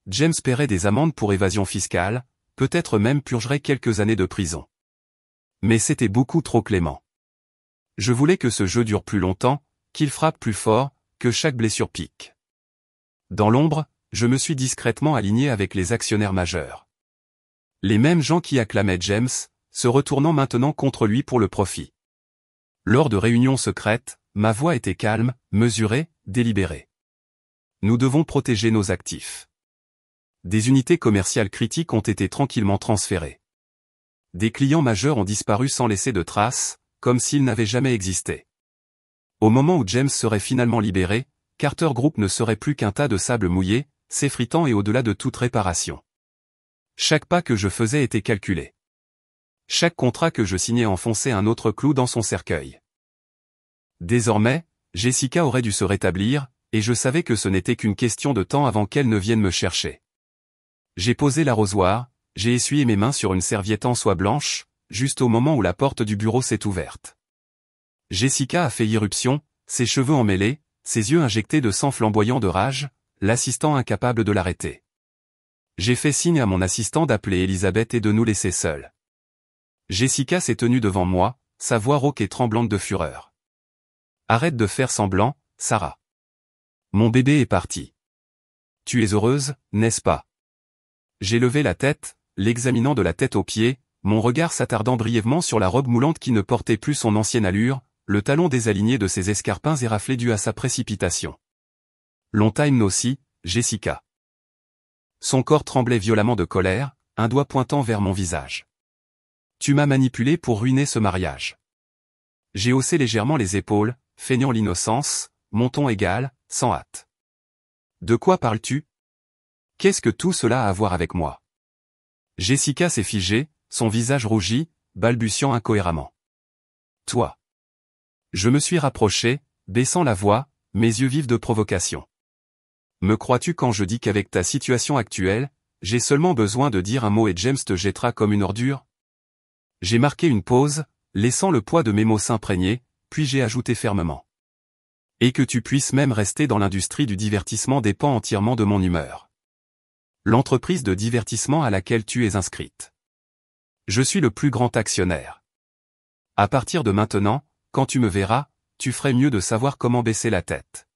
James paierait des amendes pour évasion fiscale, peut-être même purgerait quelques années de prison. Mais c'était beaucoup trop clément. Je voulais que ce jeu dure plus longtemps, qu'il frappe plus fort, que chaque blessure pique. Dans l'ombre, je me suis discrètement aligné avec les actionnaires majeurs. Les mêmes gens qui acclamaient James, se retournant maintenant contre lui pour le profit. Lors de réunions secrètes, ma voix était calme, mesurée, délibérée. Nous devons protéger nos actifs. Des unités commerciales critiques ont été tranquillement transférées. Des clients majeurs ont disparu sans laisser de traces, comme s'ils n'avaient jamais existé. Au moment où James serait finalement libéré, Carter Group ne serait plus qu'un tas de sable mouillé, s'effritant et au-delà de toute réparation. Chaque pas que je faisais était calculé. Chaque contrat que je signais enfonçait un autre clou dans son cercueil. Désormais, Jessica aurait dû se rétablir, et je savais que ce n'était qu'une question de temps avant qu'elle ne vienne me chercher. J'ai posé l'arrosoir, j'ai essuyé mes mains sur une serviette en soie blanche, juste au moment où la porte du bureau s'est ouverte. Jessica a fait irruption, ses cheveux emmêlés, ses yeux injectés de sang flamboyant de rage, l'assistant incapable de l'arrêter. J'ai fait signe à mon assistant d'appeler Elizabeth et de nous laisser seuls. Jessica s'est tenue devant moi, sa voix rauque et tremblante de fureur. Arrête de faire semblant, Sarah. Mon bébé est parti. Tu es heureuse, n'est-ce pas? J'ai levé la tête, l'examinant de la tête aux pieds, mon regard s'attardant brièvement sur la robe moulante qui ne portait plus son ancienne allure, le talon désaligné de ses escarpins éraflés dû à sa précipitation. Long time no see, Jessica. Son corps tremblait violemment de colère, un doigt pointant vers mon visage. Tu m'as manipulé pour ruiner ce mariage. J'ai haussé légèrement les épaules, feignant l'innocence, mon ton égal, sans hâte. De quoi parles-tu? Qu'est-ce que tout cela a à voir avec moi? Jessica s'est figée, son visage rougi, balbutiant incohérément. Toi. Je me suis rapproché, baissant la voix, mes yeux vifs de provocation. Me crois-tu quand je dis qu'avec ta situation actuelle, j'ai seulement besoin de dire un mot et James te jettera comme une ordure? J'ai marqué une pause, laissant le poids de mes mots s'imprégner, puis j'ai ajouté fermement. Et que tu puisses même rester dans l'industrie du divertissement dépend entièrement de mon humeur. L'entreprise de divertissement à laquelle tu es inscrite. Je suis le plus grand actionnaire. À partir de maintenant, quand tu me verras, tu ferais mieux de savoir comment baisser la tête.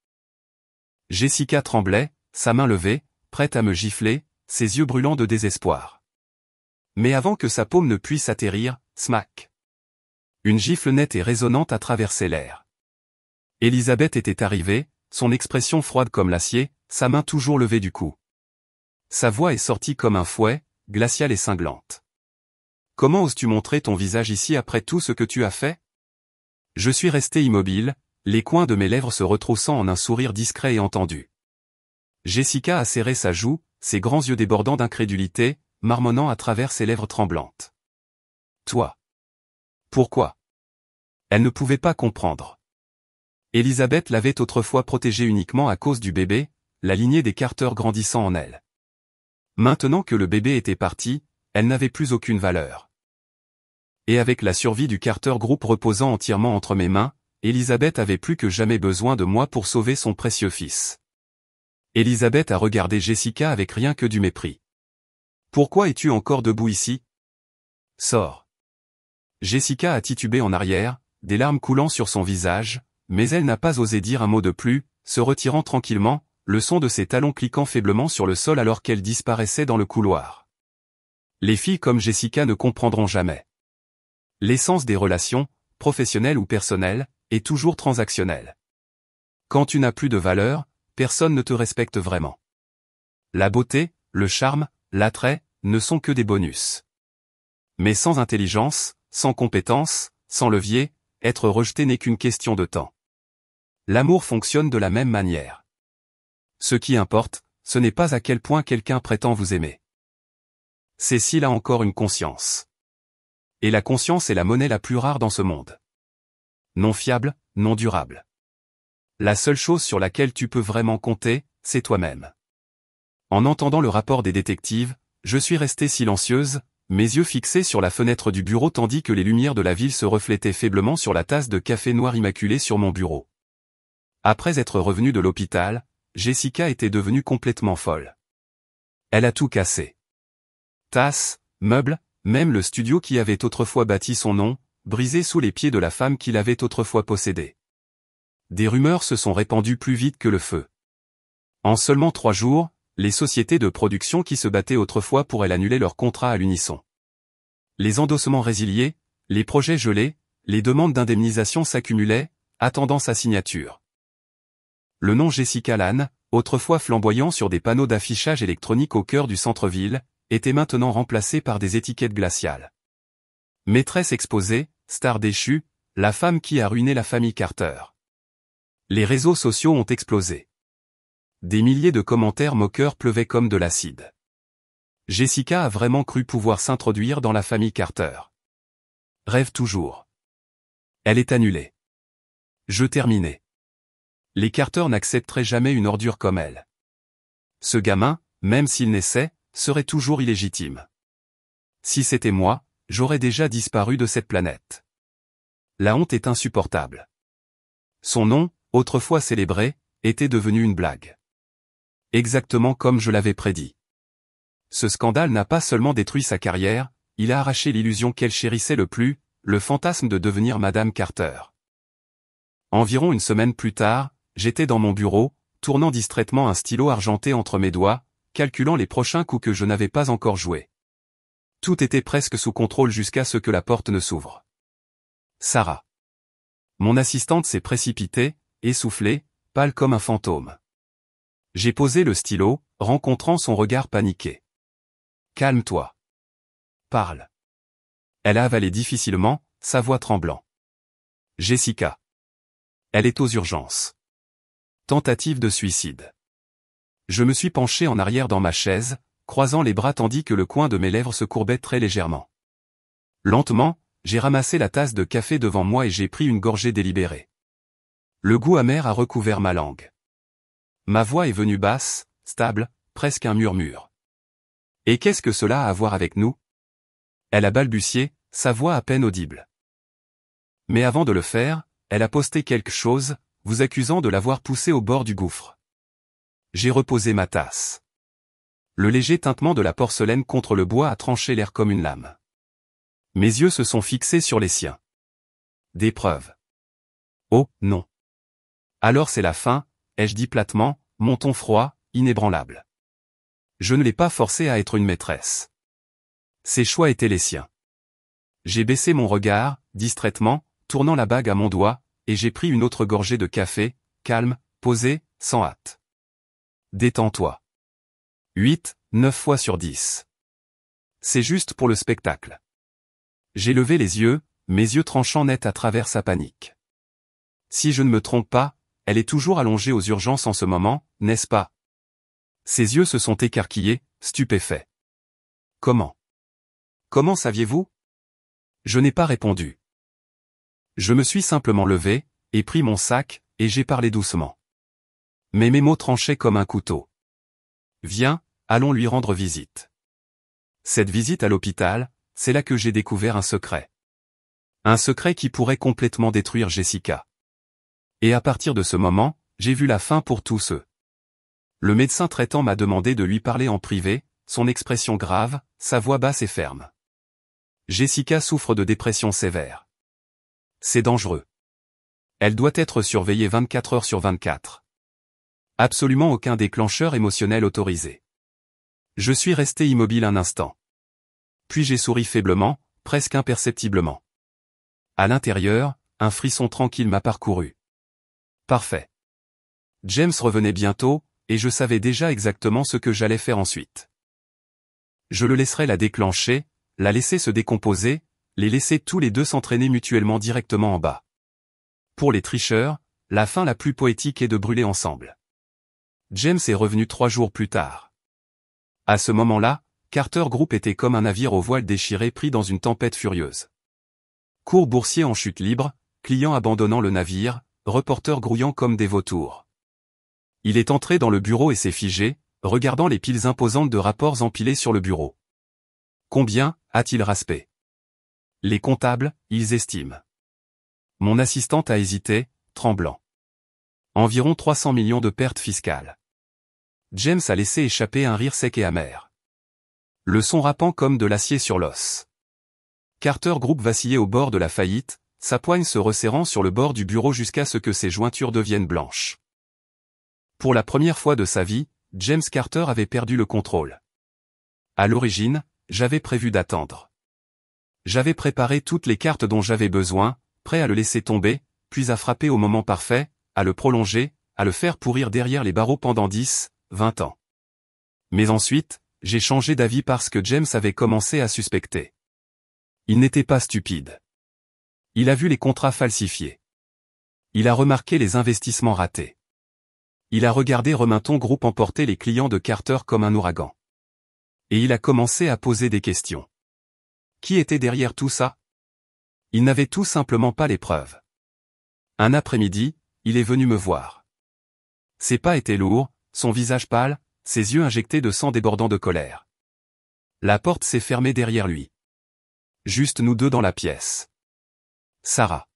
Jessica tremblait, sa main levée, prête à me gifler, ses yeux brûlants de désespoir. Mais avant que sa paume ne puisse atterrir, smack. Une gifle nette et résonnante a traversé l'air. Elizabeth était arrivée, son expression froide comme l'acier, sa main toujours levée du cou. Sa voix est sortie comme un fouet, glaciale et cinglante. Comment oses-tu montrer ton visage ici après tout ce que tu as fait? Je suis resté immobile, les coins de mes lèvres se retroussant en un sourire discret et entendu. Jessica a serré sa joue, ses grands yeux débordant d'incrédulité, marmonnant à travers ses lèvres tremblantes. Toi. Pourquoi? Elle ne pouvait pas comprendre. Elisabeth l'avait autrefois protégée uniquement à cause du bébé, la lignée des Carter grandissant en elle. Maintenant que le bébé était parti, elle n'avait plus aucune valeur. Et avec la survie du Carter Group reposant entièrement entre mes mains, Elisabeth avait plus que jamais besoin de moi pour sauver son précieux fils. Elisabeth a regardé Jessica avec rien que du mépris. « Pourquoi es-tu encore debout ici ? Sors !» Jessica a titubé en arrière, des larmes coulant sur son visage, mais elle n'a pas osé dire un mot de plus, se retirant tranquillement, le son de ses talons cliquant faiblement sur le sol alors qu'elle disparaissait dans le couloir. Les filles comme Jessica ne comprendront jamais. L'essence des relations, professionnelles ou personnelles, est toujours transactionnelle. Quand tu n'as plus de valeur, personne ne te respecte vraiment. La beauté, le charme, l'attrait, ne sont que des bonus. Mais sans intelligence, sans compétence, sans levier, être rejeté n'est qu'une question de temps. L'amour fonctionne de la même manière. Ce qui importe, ce n'est pas à quel point quelqu'un prétend vous aimer. C'est s'il a encore une conscience. Et la conscience est la monnaie la plus rare dans ce monde. Non fiable, non durable. La seule chose sur laquelle tu peux vraiment compter, c'est toi-même. En entendant le rapport des détectives, je suis restée silencieuse, mes yeux fixés sur la fenêtre du bureau tandis que les lumières de la ville se reflétaient faiblement sur la tasse de café noir immaculée sur mon bureau. Après être revenue de l'hôpital, Jessica était devenue complètement folle. Elle a tout cassé. Tasse, meubles, même le studio qui avait autrefois bâti son nom, brisé sous les pieds de la femme qui l'avait autrefois possédé. Des rumeurs se sont répandues plus vite que le feu. En seulement 3 jours, les sociétés de production qui se battaient autrefois pour elle annulaient leurs contrats à l'unisson. Les endossements résiliés, les projets gelés, les demandes d'indemnisation s'accumulaient, attendant sa signature. Le nom Jessica Lange, autrefois flamboyant sur des panneaux d'affichage électronique au cœur du centre-ville, était maintenant remplacé par des étiquettes glaciales. Maîtresse exposée, star déchue, la femme qui a ruiné la famille Carter. Les réseaux sociaux ont explosé. Des milliers de commentaires moqueurs pleuvaient comme de l'acide. Jessica a vraiment cru pouvoir s'introduire dans la famille Carter. Rêve toujours. Elle est annulée. Jeu terminé. Les Carter n'accepteraient jamais une ordure comme elle. Ce gamin, même s'il naissait, serait toujours illégitime. Si c'était moi, j'aurais déjà disparu de cette planète. La honte est insupportable. Son nom, autrefois célébré, était devenu une blague. Exactement comme je l'avais prédit. Ce scandale n'a pas seulement détruit sa carrière, il a arraché l'illusion qu'elle chérissait le plus, le fantasme de devenir Madame Carter. Environ une semaine plus tard, j'étais dans mon bureau, tournant distraitement un stylo argenté entre mes doigts, calculant les prochains coups que je n'avais pas encore joués. Tout était presque sous contrôle jusqu'à ce que la porte ne s'ouvre. Sarah. Mon assistante s'est précipitée, essoufflée, pâle comme un fantôme. J'ai posé le stylo, rencontrant son regard paniqué. « Calme-toi. Parle. » Elle a avalé difficilement, sa voix tremblant. « Jessica. Elle est aux urgences. Tentative de suicide. » Je me suis penché en arrière dans ma chaise, croisant les bras tandis que le coin de mes lèvres se courbait très légèrement. Lentement, j'ai ramassé la tasse de café devant moi et j'ai pris une gorgée délibérée. Le goût amer a recouvert ma langue. Ma voix est venue basse, stable, presque un murmure. « Et qu'est-ce que cela a à voir avec nous ?» Elle a balbutié, sa voix à peine audible. Mais avant de le faire, elle a posté quelque chose, vous accusant de l'avoir poussé au bord du gouffre. J'ai reposé ma tasse. Le léger tintement de la porcelaine contre le bois a tranché l'air comme une lame. Mes yeux se sont fixés sur les siens. Des preuves. Oh, non. Alors c'est la fin, ai-je dit platement, mon ton froid, inébranlable. Je ne l'ai pas forcée à être une maîtresse. Ses choix étaient les siens. J'ai baissé mon regard, distraitement, tournant la bague à mon doigt, et j'ai pris une autre gorgée de café, calme, posé, sans hâte. Détends-toi. 8, 9 fois sur 10. C'est juste pour le spectacle. J'ai levé les yeux, mes yeux tranchant net à travers sa panique. Si je ne me trompe pas, elle est toujours allongée aux urgences en ce moment, n'est-ce pas? Ses yeux se sont écarquillés, stupéfaits. Comment? Comment saviez-vous? Je n'ai pas répondu. Je me suis simplement levé, et pris mon sac, et j'ai parlé doucement. Mais mes mots tranchaient comme un couteau. Viens, allons lui rendre visite. Cette visite à l'hôpital, c'est là que j'ai découvert un secret. Un secret qui pourrait complètement détruire Jessica. Et à partir de ce moment, j'ai vu la fin pour tous ceux. Le médecin traitant m'a demandé de lui parler en privé, son expression grave, sa voix basse et ferme. Jessica souffre de dépression sévère. C'est dangereux. Elle doit être surveillée 24 heures sur 24. Absolument aucun déclencheur émotionnel autorisé. Je suis resté immobile un instant. Puis j'ai souri faiblement, presque imperceptiblement. À l'intérieur, un frisson tranquille m'a parcouru. Parfait. James revenait bientôt, et je savais déjà exactement ce que j'allais faire ensuite. Je le laisserais la déclencher, la laisser se décomposer, les laisser tous les deux s'entraîner mutuellement directement en bas. Pour les tricheurs, la fin la plus poétique est de brûler ensemble. James est revenu 3 jours plus tard. À ce moment-là, Carter Group était comme un navire aux voiles déchirées pris dans une tempête furieuse. Cours boursiers en chute libre, clients abandonnant le navire, reporters grouillant comme des vautours. Il est entré dans le bureau et s'est figé, regardant les piles imposantes de rapports empilés sur le bureau. Combien, a-t-il raspé? Les comptables, ils estiment. Mon assistante a hésité, tremblant. Environ 300 millions de pertes fiscales. James a laissé échapper un rire sec et amer. Le son râpant comme de l'acier sur l'os. Carter Group vacillait au bord de la faillite, sa poigne se resserrant sur le bord du bureau jusqu'à ce que ses jointures deviennent blanches. Pour la première fois de sa vie, James Carter avait perdu le contrôle. À l'origine, j'avais prévu d'attendre. J'avais préparé toutes les cartes dont j'avais besoin, prêt à le laisser tomber, puis à frapper au moment parfait, à le prolonger, à le faire pourrir derrière les barreaux pendant 10, 20 ans. Mais ensuite, j'ai changé d'avis parce que James avait commencé à suspecter. Il n'était pas stupide. Il a vu les contrats falsifiés. Il a remarqué les investissements ratés. Il a regardé Remington Group emporter les clients de Carter comme un ouragan. Et il a commencé à poser des questions. Qui était derrière tout ça? Il n'avait tout simplement pas les preuves. Un après-midi, il est venu me voir. Ses pas étaient lourds, son visage pâle, ses yeux injectés de sang débordant de colère. La porte s'est fermée derrière lui. Juste nous deux dans la pièce. Sarah.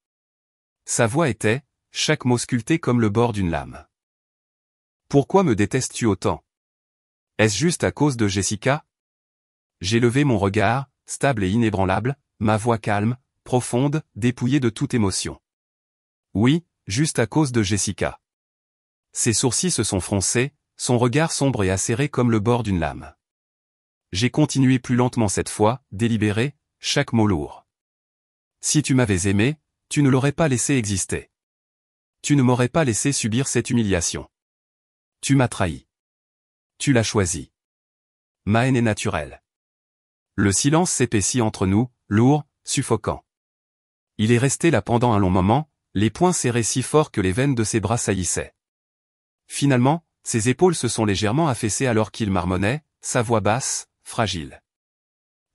Sa voix était, chaque mot sculpté comme le bord d'une lame. Pourquoi me détestes-tu autant? Est-ce juste à cause de Jessica? J'ai levé mon regard, stable et inébranlable, ma voix calme, profonde, dépouillée de toute émotion. Oui, juste à cause de Jessica. Ses sourcils se sont froncés, son regard sombre et acéré comme le bord d'une lame. J'ai continué plus lentement cette fois, délibéré, chaque mot lourd. Si tu m'avais aimé, tu ne l'aurais pas laissé exister. Tu ne m'aurais pas laissé subir cette humiliation. Tu m'as trahi. Tu l'as choisi. Ma haine est naturelle. Le silence s'épaissit entre nous, lourd, suffocant. Il est resté là pendant un long moment, les poings serrés si fort que les veines de ses bras saillissaient. Finalement, ses épaules se sont légèrement affaissées alors qu'il marmonnait, sa voix basse, fragile.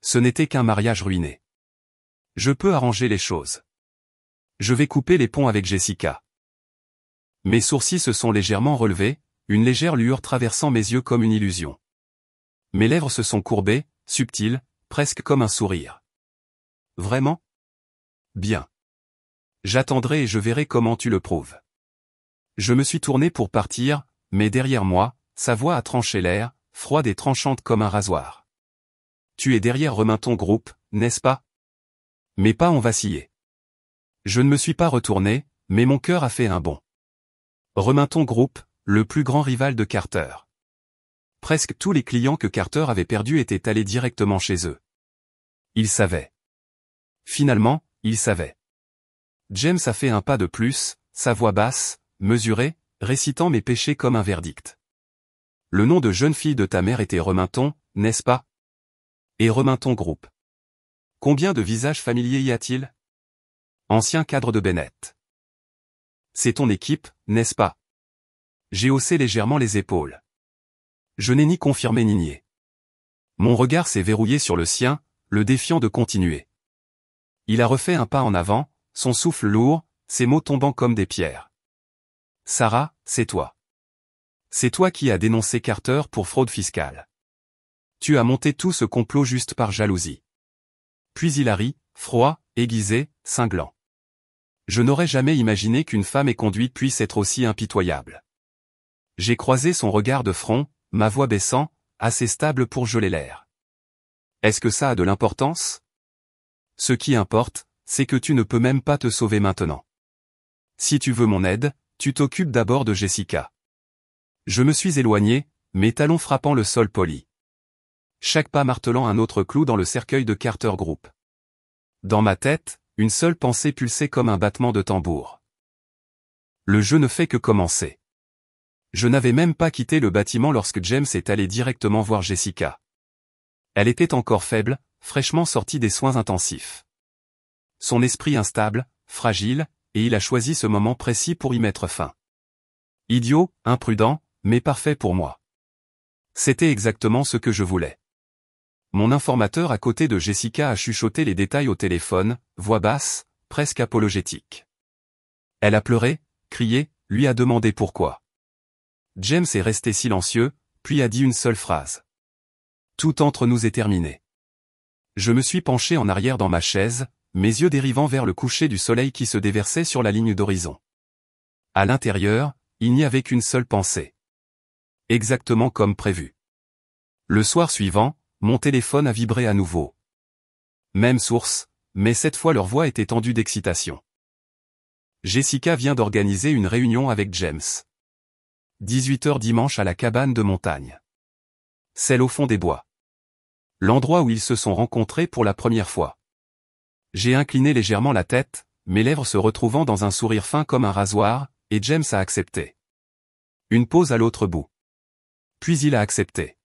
Ce n'était qu'un mariage ruiné. Je peux arranger les choses. Je vais couper les ponts avec Jessica. Mes sourcils se sont légèrement relevés, une légère lueur traversant mes yeux comme une illusion. Mes lèvres se sont courbées, subtiles, presque comme un sourire. Vraiment? Bien. J'attendrai et je verrai comment tu le prouves. Je me suis tourné pour partir, mais derrière moi, sa voix a tranché l'air, froide et tranchante comme un rasoir. Tu es derrière Remington Group, n'est-ce pas? Mes pas ont vacillé. Je ne me suis pas retourné, mais mon cœur a fait un bond. Remington Group, le plus grand rival de Carter. Presque tous les clients que Carter avait perdus étaient allés directement chez eux. Il savait. Finalement, il savait. James a fait un pas de plus, sa voix basse, mesurée, récitant mes péchés comme un verdict. Le nom de jeune fille de ta mère était Remington, n'est-ce pas? Et Remington Group. Combien de visages familiers y a-t-il? Ancien cadre de Bennett. C'est ton équipe, n'est-ce pas? J'ai haussé légèrement les épaules. Je n'ai ni confirmé ni nié. Mon regard s'est verrouillé sur le sien, le défiant de continuer. Il a refait un pas en avant, son souffle lourd, ses mots tombant comme des pierres. Sarah, c'est toi. C'est toi qui as dénoncé Carter pour fraude fiscale. Tu as monté tout ce complot juste par jalousie. Puis il a ri, froid, aiguisé, cinglant. Je n'aurais jamais imaginé qu'une femme éconduite puisse être aussi impitoyable. J'ai croisé son regard de front, ma voix baissant, assez stable pour geler l'air. Est-ce que ça a de l'importance? Ce qui importe, c'est que tu ne peux même pas te sauver maintenant. Si tu veux mon aide, tu t'occupes d'abord de Jessica. Je me suis éloigné, mes talons frappant le sol poli. Chaque pas martelant un autre clou dans le cercueil de Carter Group. Dans ma tête, une seule pensée pulsait comme un battement de tambour. Le jeu ne fait que commencer. Je n'avais même pas quitté le bâtiment lorsque James est allé directement voir Jessica. Elle était encore faible, fraîchement sortie des soins intensifs. Son esprit instable, fragile, et il a choisi ce moment précis pour y mettre fin. Idiot, imprudent, mais parfait pour moi. C'était exactement ce que je voulais. Mon informateur à côté de Jessica a chuchoté les détails au téléphone, voix basse, presque apologétique. Elle a pleuré, crié, lui a demandé pourquoi. James est resté silencieux, puis a dit une seule phrase. Tout entre nous est terminé. Je me suis penché en arrière dans ma chaise, mes yeux dérivant vers le coucher du soleil qui se déversait sur la ligne d'horizon. À l'intérieur, il n'y avait qu'une seule pensée. Exactement comme prévu. Le soir suivant, mon téléphone a vibré à nouveau. Même source, mais cette fois leur voix était tendue d'excitation. Jessica vient d'organiser une réunion avec James. 18h dimanche à la cabane de montagne. Celle au fond des bois. L'endroit où ils se sont rencontrés pour la première fois. J'ai incliné légèrement la tête, mes lèvres se retrouvant dans un sourire fin comme un rasoir, et James a accepté. Une pause à l'autre bout. Puis il a accepté.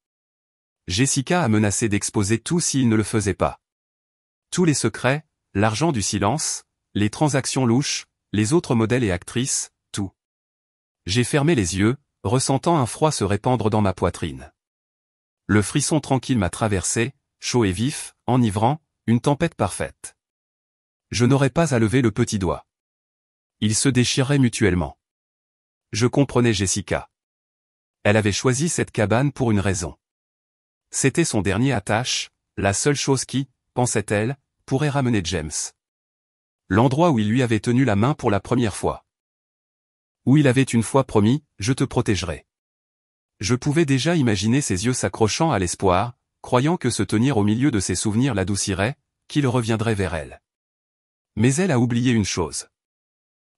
Jessica a menacé d'exposer tout s'il ne le faisait pas. Tous les secrets, l'argent du silence, les transactions louches, les autres modèles et actrices, tout. J'ai fermé les yeux, ressentant un froid se répandre dans ma poitrine. Le frisson tranquille m'a traversé, chaud et vif, enivrant, une tempête parfaite. Je n'aurais pas à lever le petit doigt. Ils se déchireraient mutuellement. Je comprenais Jessica. Elle avait choisi cette cabane pour une raison. C'était son dernier attache, la seule chose qui, pensait-elle, pourrait ramener James. L'endroit où il lui avait tenu la main pour la première fois. Où il avait une fois promis, je te protégerai. Je pouvais déjà imaginer ses yeux s'accrochant à l'espoir, croyant que se tenir au milieu de ses souvenirs l'adoucirait, qu'il reviendrait vers elle. Mais elle a oublié une chose.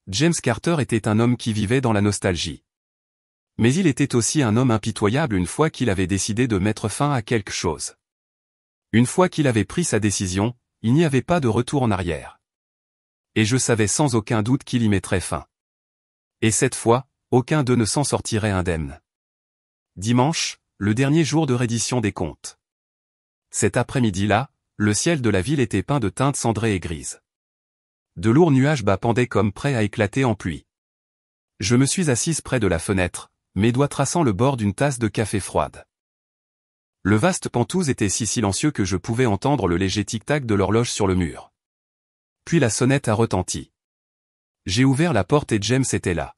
James Carter était un homme qui vivait dans la nostalgie. Mais il était aussi un homme impitoyable une fois qu'il avait décidé de mettre fin à quelque chose. Une fois qu'il avait pris sa décision, il n'y avait pas de retour en arrière. Et je savais sans aucun doute qu'il y mettrait fin. Et cette fois, aucun d'eux ne s'en sortirait indemne. Dimanche, le dernier jour de reddition des comptes. Cet après-midi-là, le ciel de la ville était peint de teintes cendrées et grises. De lourds nuages bas pendaient comme prêts à éclater en pluie. Je me suis assise près de la fenêtre, mes doigts traçant le bord d'une tasse de café froide. Le vaste Pentouse était si silencieux que je pouvais entendre le léger tic-tac de l'horloge sur le mur. Puis la sonnette a retenti. J'ai ouvert la porte et James était là.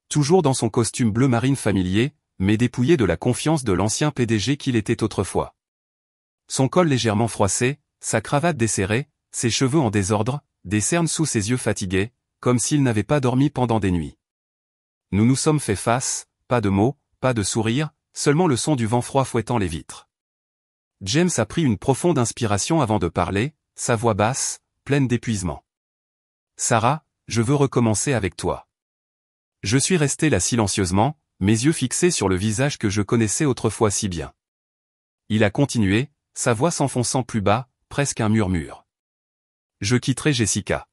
Toujours dans son costume bleu marine familier, mais dépouillé de la confiance de l'ancien PDG qu'il était autrefois. Son col légèrement froissé, sa cravate desserrée, ses cheveux en désordre, des cernes sous ses yeux fatigués, comme s'il n'avait pas dormi pendant des nuits. Nous nous sommes fait face, pas de mots, pas de sourire, seulement le son du vent froid fouettant les vitres. James a pris une profonde inspiration avant de parler, sa voix basse, pleine d'épuisement. Sarah, je veux recommencer avec toi. Je suis resté là silencieusement, mes yeux fixés sur le visage que je connaissais autrefois si bien. Il a continué, sa voix s'enfonçant plus bas, presque un murmure. Je quitterai Jessica.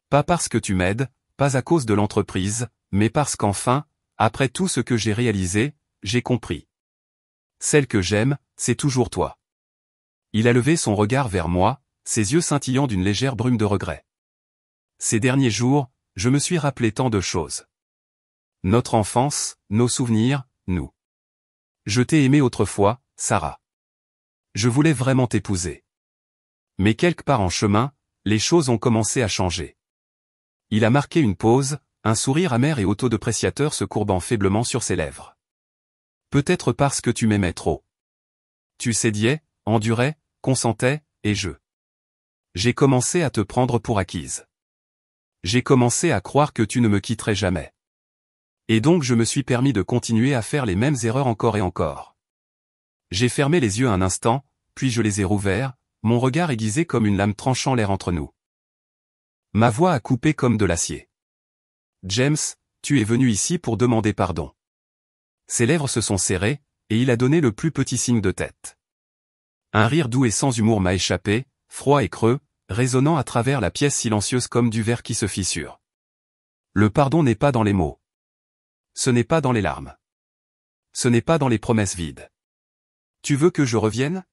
Pas parce que tu m'aides, pas à cause de l'entreprise, mais parce qu'enfin, après tout ce que j'ai réalisé, j'ai compris. Celle que j'aime, c'est toujours toi. Il a levé son regard vers moi, ses yeux scintillant d'une légère brume de regret. Ces derniers jours, je me suis rappelé tant de choses. Notre enfance, nos souvenirs, nous. Je t'ai aimé autrefois, Sarah. Je voulais vraiment t'épouser. Mais quelque part en chemin, les choses ont commencé à changer. Il a marqué une pause, un sourire amer et autodépréciateur se courbant faiblement sur ses lèvres. Peut-être parce que tu m'aimais trop. Tu cédiais, endurais, consentais, et j'ai commencé à te prendre pour acquise. J'ai commencé à croire que tu ne me quitterais jamais. Et donc je me suis permis de continuer à faire les mêmes erreurs encore et encore. J'ai fermé les yeux un instant, puis je les ai rouverts, mon regard aiguisé comme une lame tranchant l'air entre nous. Ma voix a coupé comme de l'acier. James, tu es venu ici pour demander pardon. Ses lèvres se sont serrées, et il a donné le plus petit signe de tête. Un rire doux et sans humour m'a échappé, froid et creux, résonnant à travers la pièce silencieuse comme du verre qui se fissure. Le pardon n'est pas dans les mots. Ce n'est pas dans les larmes. Ce n'est pas dans les promesses vides. Tu veux que je revienne?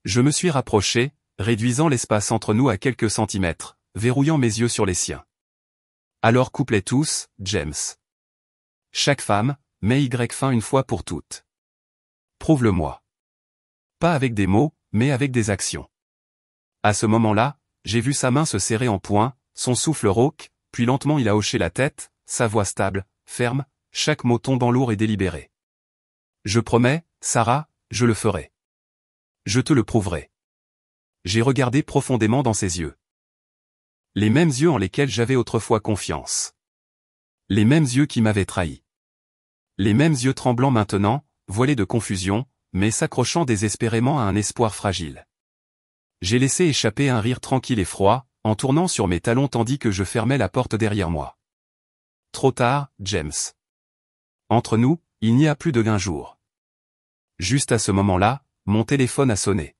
Je me suis rapproché, réduisant l'espace entre nous à quelques centimètres, verrouillant mes yeux sur les siens. Alors coupe-les tous, James. Chaque femme, mets Y fin une fois pour toutes. Prouve-le-moi. Pas avec des mots, mais avec des actions. À ce moment-là, j'ai vu sa main se serrer en poing, son souffle rauque, puis lentement il a hoché la tête, sa voix stable, ferme, chaque mot tombant lourd et délibéré. Je promets, Sarah, je le ferai. Je te le prouverai. J'ai regardé profondément dans ses yeux. Les mêmes yeux en lesquels j'avais autrefois confiance. Les mêmes yeux qui m'avaient trahi. Les mêmes yeux tremblants maintenant, voilés de confusion, mais s'accrochant désespérément à un espoir fragile. J'ai laissé échapper un rire tranquille et froid, en tournant sur mes talons tandis que je fermais la porte derrière moi. Trop tard, James. Entre nous, il n'y a plus de guinjour. Juste à ce moment-là, mon téléphone a sonné.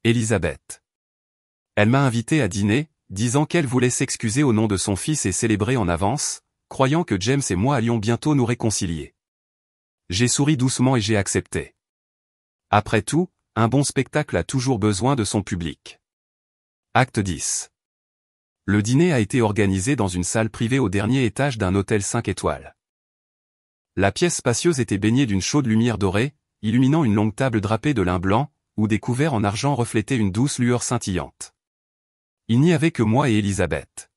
Elisabeth. Elle m'a invité à dîner, disant qu'elle voulait s'excuser au nom de son fils et célébrer en avance, croyant que James et moi allions bientôt nous réconcilier. J'ai souri doucement et j'ai accepté. Après tout, un bon spectacle a toujours besoin de son public. Acte 10. Le dîner a été organisé dans une salle privée au dernier étage d'un hôtel 5 étoiles. La pièce spacieuse était baignée d'une chaude lumière dorée, illuminant une longue table drapée de lin blanc, où des couverts en argent reflétaient une douce lueur scintillante. Il n'y avait que moi et Elisabeth.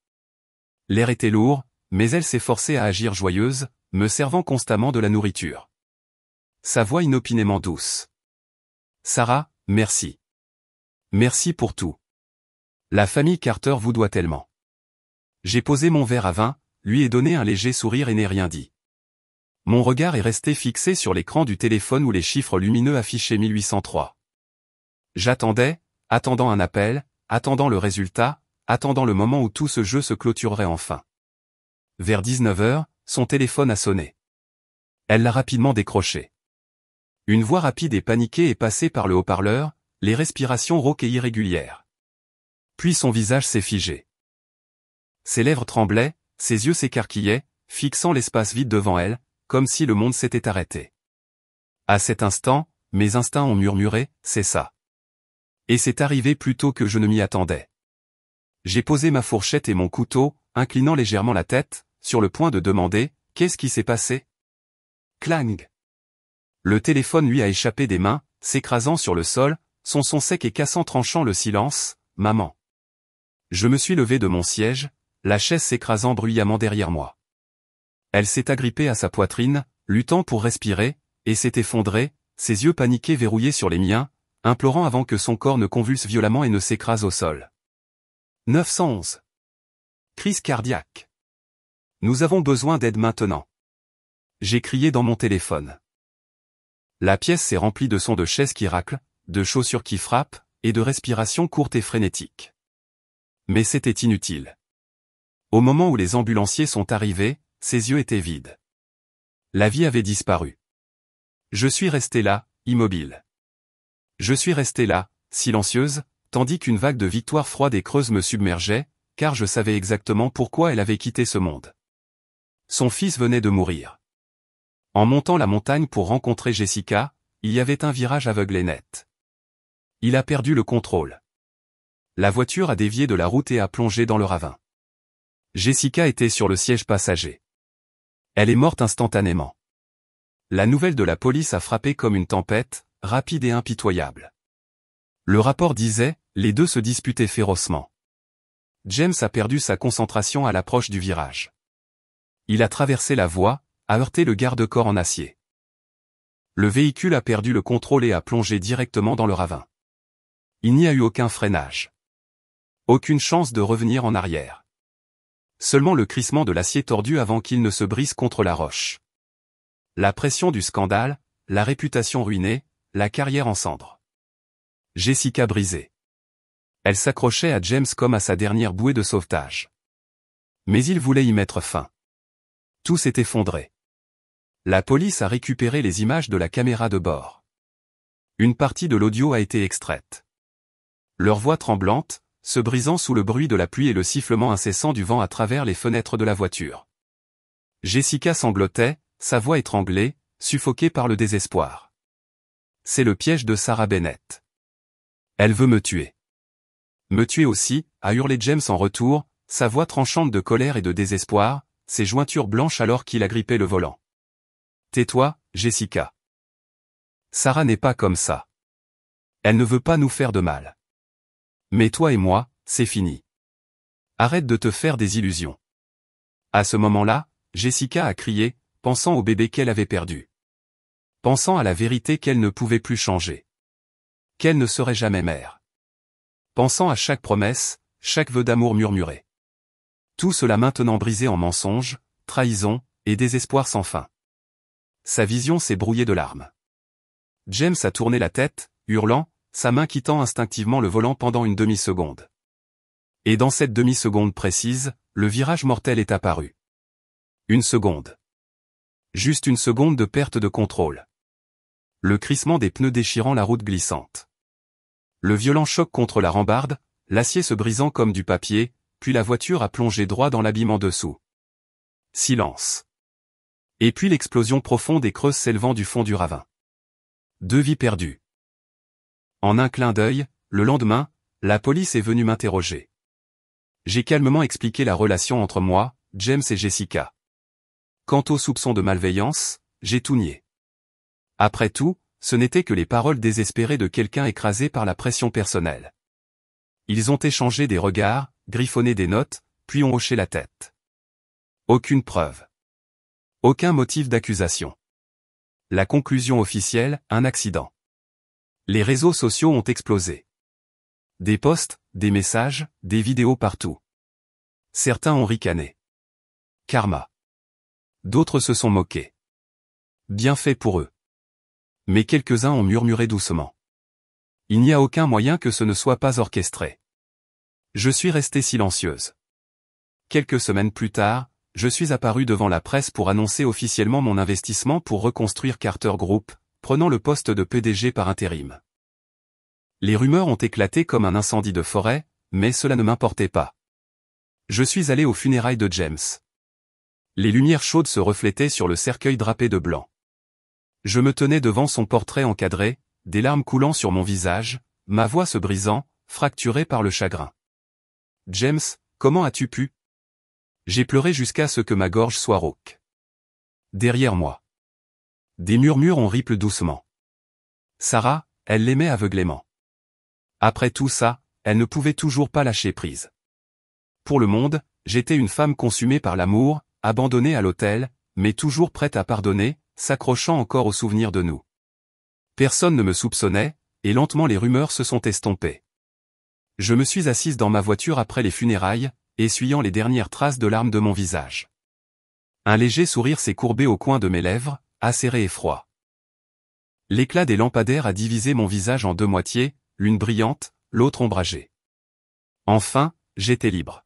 L'air était lourd, mais elle s'efforçait à agir joyeuse, me servant constamment de la nourriture. Sa voix inopinément douce. Sarah, merci. Merci pour tout. La famille Carter vous doit tellement. J'ai posé mon verre à vin, lui ai donné un léger sourire et n'ai rien dit. Mon regard est resté fixé sur l'écran du téléphone où les chiffres lumineux affichaient 1803. J'attendais, attendant un appel, attendant le résultat, attendant le moment où tout ce jeu se clôturerait enfin. Vers 19h, son téléphone a sonné. Elle l'a rapidement décroché. Une voix rapide et paniquée est passée par le haut-parleur, les respirations rauques et irrégulières. Puis son visage s'est figé. Ses lèvres tremblaient, ses yeux s'écarquillaient, fixant l'espace vide devant elle, comme si le monde s'était arrêté. À cet instant, mes instincts ont murmuré, c'est ça. Et c'est arrivé plus tôt que je ne m'y attendais. J'ai posé ma fourchette et mon couteau, inclinant légèrement la tête, sur le point de demander, qu'est-ce qui s'est passé? Clang. Le téléphone lui a échappé des mains, s'écrasant sur le sol, son son sec et cassant tranchant le silence, maman. Je me suis levé de mon siège, la chaise s'écrasant bruyamment derrière moi. Elle s'est agrippée à sa poitrine, luttant pour respirer, et s'est effondrée, ses yeux paniqués verrouillés sur les miens, implorant avant que son corps ne convulse violemment et ne s'écrase au sol. 911. Crise cardiaque. Nous avons besoin d'aide maintenant. J'ai crié dans mon téléphone. La pièce s'est remplie de sons de chaises qui raclent, de chaussures qui frappent, et de respirations courtes et frénétiques. Mais c'était inutile. Au moment où les ambulanciers sont arrivés, ses yeux étaient vides. La vie avait disparu. Je suis restée là, immobile. Je suis restée là, silencieuse, tandis qu'une vague de victoire froide et creuse me submergeait, car je savais exactement pourquoi elle avait quitté ce monde. Son fils venait de mourir. En montant la montagne pour rencontrer Jessica, il y avait un virage aveugle et net. Il a perdu le contrôle. La voiture a dévié de la route et a plongé dans le ravin. Jessica était sur le siège passager. Elle est morte instantanément. La nouvelle de la police a frappé comme une tempête, rapide et impitoyable. Le rapport disait, les deux se disputaient férocement. James a perdu sa concentration à l'approche du virage. Il a traversé la voie, a heurté le garde-corps en acier. Le véhicule a perdu le contrôle et a plongé directement dans le ravin. Il n'y a eu aucun freinage. Aucune chance de revenir en arrière. Seulement le crissement de l'acier tordu avant qu'il ne se brise contre la roche. La pression du scandale, la réputation ruinée, la carrière en cendres. Jessica brisée. Elle s'accrochait à James comme à sa dernière bouée de sauvetage. Mais il voulait y mettre fin. Tout s'est effondré. La police a récupéré les images de la caméra de bord. Une partie de l'audio a été extraite. Leurs voix tremblantes, se brisant sous le bruit de la pluie et le sifflement incessant du vent à travers les fenêtres de la voiture. Jessica sanglotait, sa voix étranglée, suffoquée par le désespoir. C'est le piège de Sarah Bennett. Elle veut me tuer. Me tuer aussi, a hurlé James en retour, sa voix tranchante de colère et de désespoir, ses jointures blanches alors qu'il agrippait le volant. Tais-toi, Jessica. Sarah n'est pas comme ça. Elle ne veut pas nous faire de mal. Mais toi et moi, c'est fini. Arrête de te faire des illusions. À ce moment-là, Jessica a crié, pensant au bébé qu'elle avait perdu. Pensant à la vérité qu'elle ne pouvait plus changer. Qu'elle ne serait jamais mère. Pensant à chaque promesse, chaque vœu d'amour murmuré. Tout cela maintenant brisé en mensonges, trahison, et désespoir sans fin. Sa vision s'est brouillée de larmes. James a tourné la tête, hurlant, sa main quittant instinctivement le volant pendant une demi-seconde. Et dans cette demi-seconde précise, le virage mortel est apparu. Une seconde. Juste une seconde de perte de contrôle. Le crissement des pneus déchirant la route glissante. Le violent choc contre la rambarde, l'acier se brisant comme du papier, puis la voiture a plongé droit dans l'abîme en dessous. Silence. Et puis l'explosion profonde et creuse s'élevant du fond du ravin. 2 vies perdues. En un clin d'œil, le lendemain, la police est venue m'interroger. J'ai calmement expliqué la relation entre moi, James et Jessica. Quant aux soupçons de malveillance, j'ai tout nié. Après tout, ce n'étaient que les paroles désespérées de quelqu'un écrasé par la pression personnelle. Ils ont échangé des regards, griffonné des notes, puis ont hoché la tête. Aucune preuve. Aucun motif d'accusation. La conclusion officielle, un accident. Les réseaux sociaux ont explosé. Des posts, des messages, des vidéos partout. Certains ont ricané. Karma. D'autres se sont moqués. Bien fait pour eux. Mais quelques-uns ont murmuré doucement. Il n'y a aucun moyen que ce ne soit pas orchestré. Je suis restée silencieuse. Quelques semaines plus tard, je suis apparu devant la presse pour annoncer officiellement mon investissement pour reconstruire Carter Group, prenant le poste de PDG par intérim. Les rumeurs ont éclaté comme un incendie de forêt, mais cela ne m'importait pas. Je suis allé aux funérailles de James. Les lumières chaudes se reflétaient sur le cercueil drapé de blanc. Je me tenais devant son portrait encadré, des larmes coulant sur mon visage, ma voix se brisant, fracturée par le chagrin. James, comment as-tu pu? J'ai pleuré jusqu'à ce que ma gorge soit rauque. Derrière moi. Des murmures ont ripple doucement. Sarah, elle l'aimait aveuglément. Après tout ça, elle ne pouvait toujours pas lâcher prise. Pour le monde, j'étais une femme consumée par l'amour, abandonnée à l'autel, mais toujours prête à pardonner, s'accrochant encore aux souvenirs de nous. Personne ne me soupçonnait, et lentement les rumeurs se sont estompées. Je me suis assise dans ma voiture après les funérailles, essuyant les dernières traces de larmes de mon visage. Un léger sourire s'est courbé au coin de mes lèvres, acéré et froid. L'éclat des lampadaires a divisé mon visage en 2 moitiés, l'une brillante, l'autre ombragée. Enfin, j'étais libre.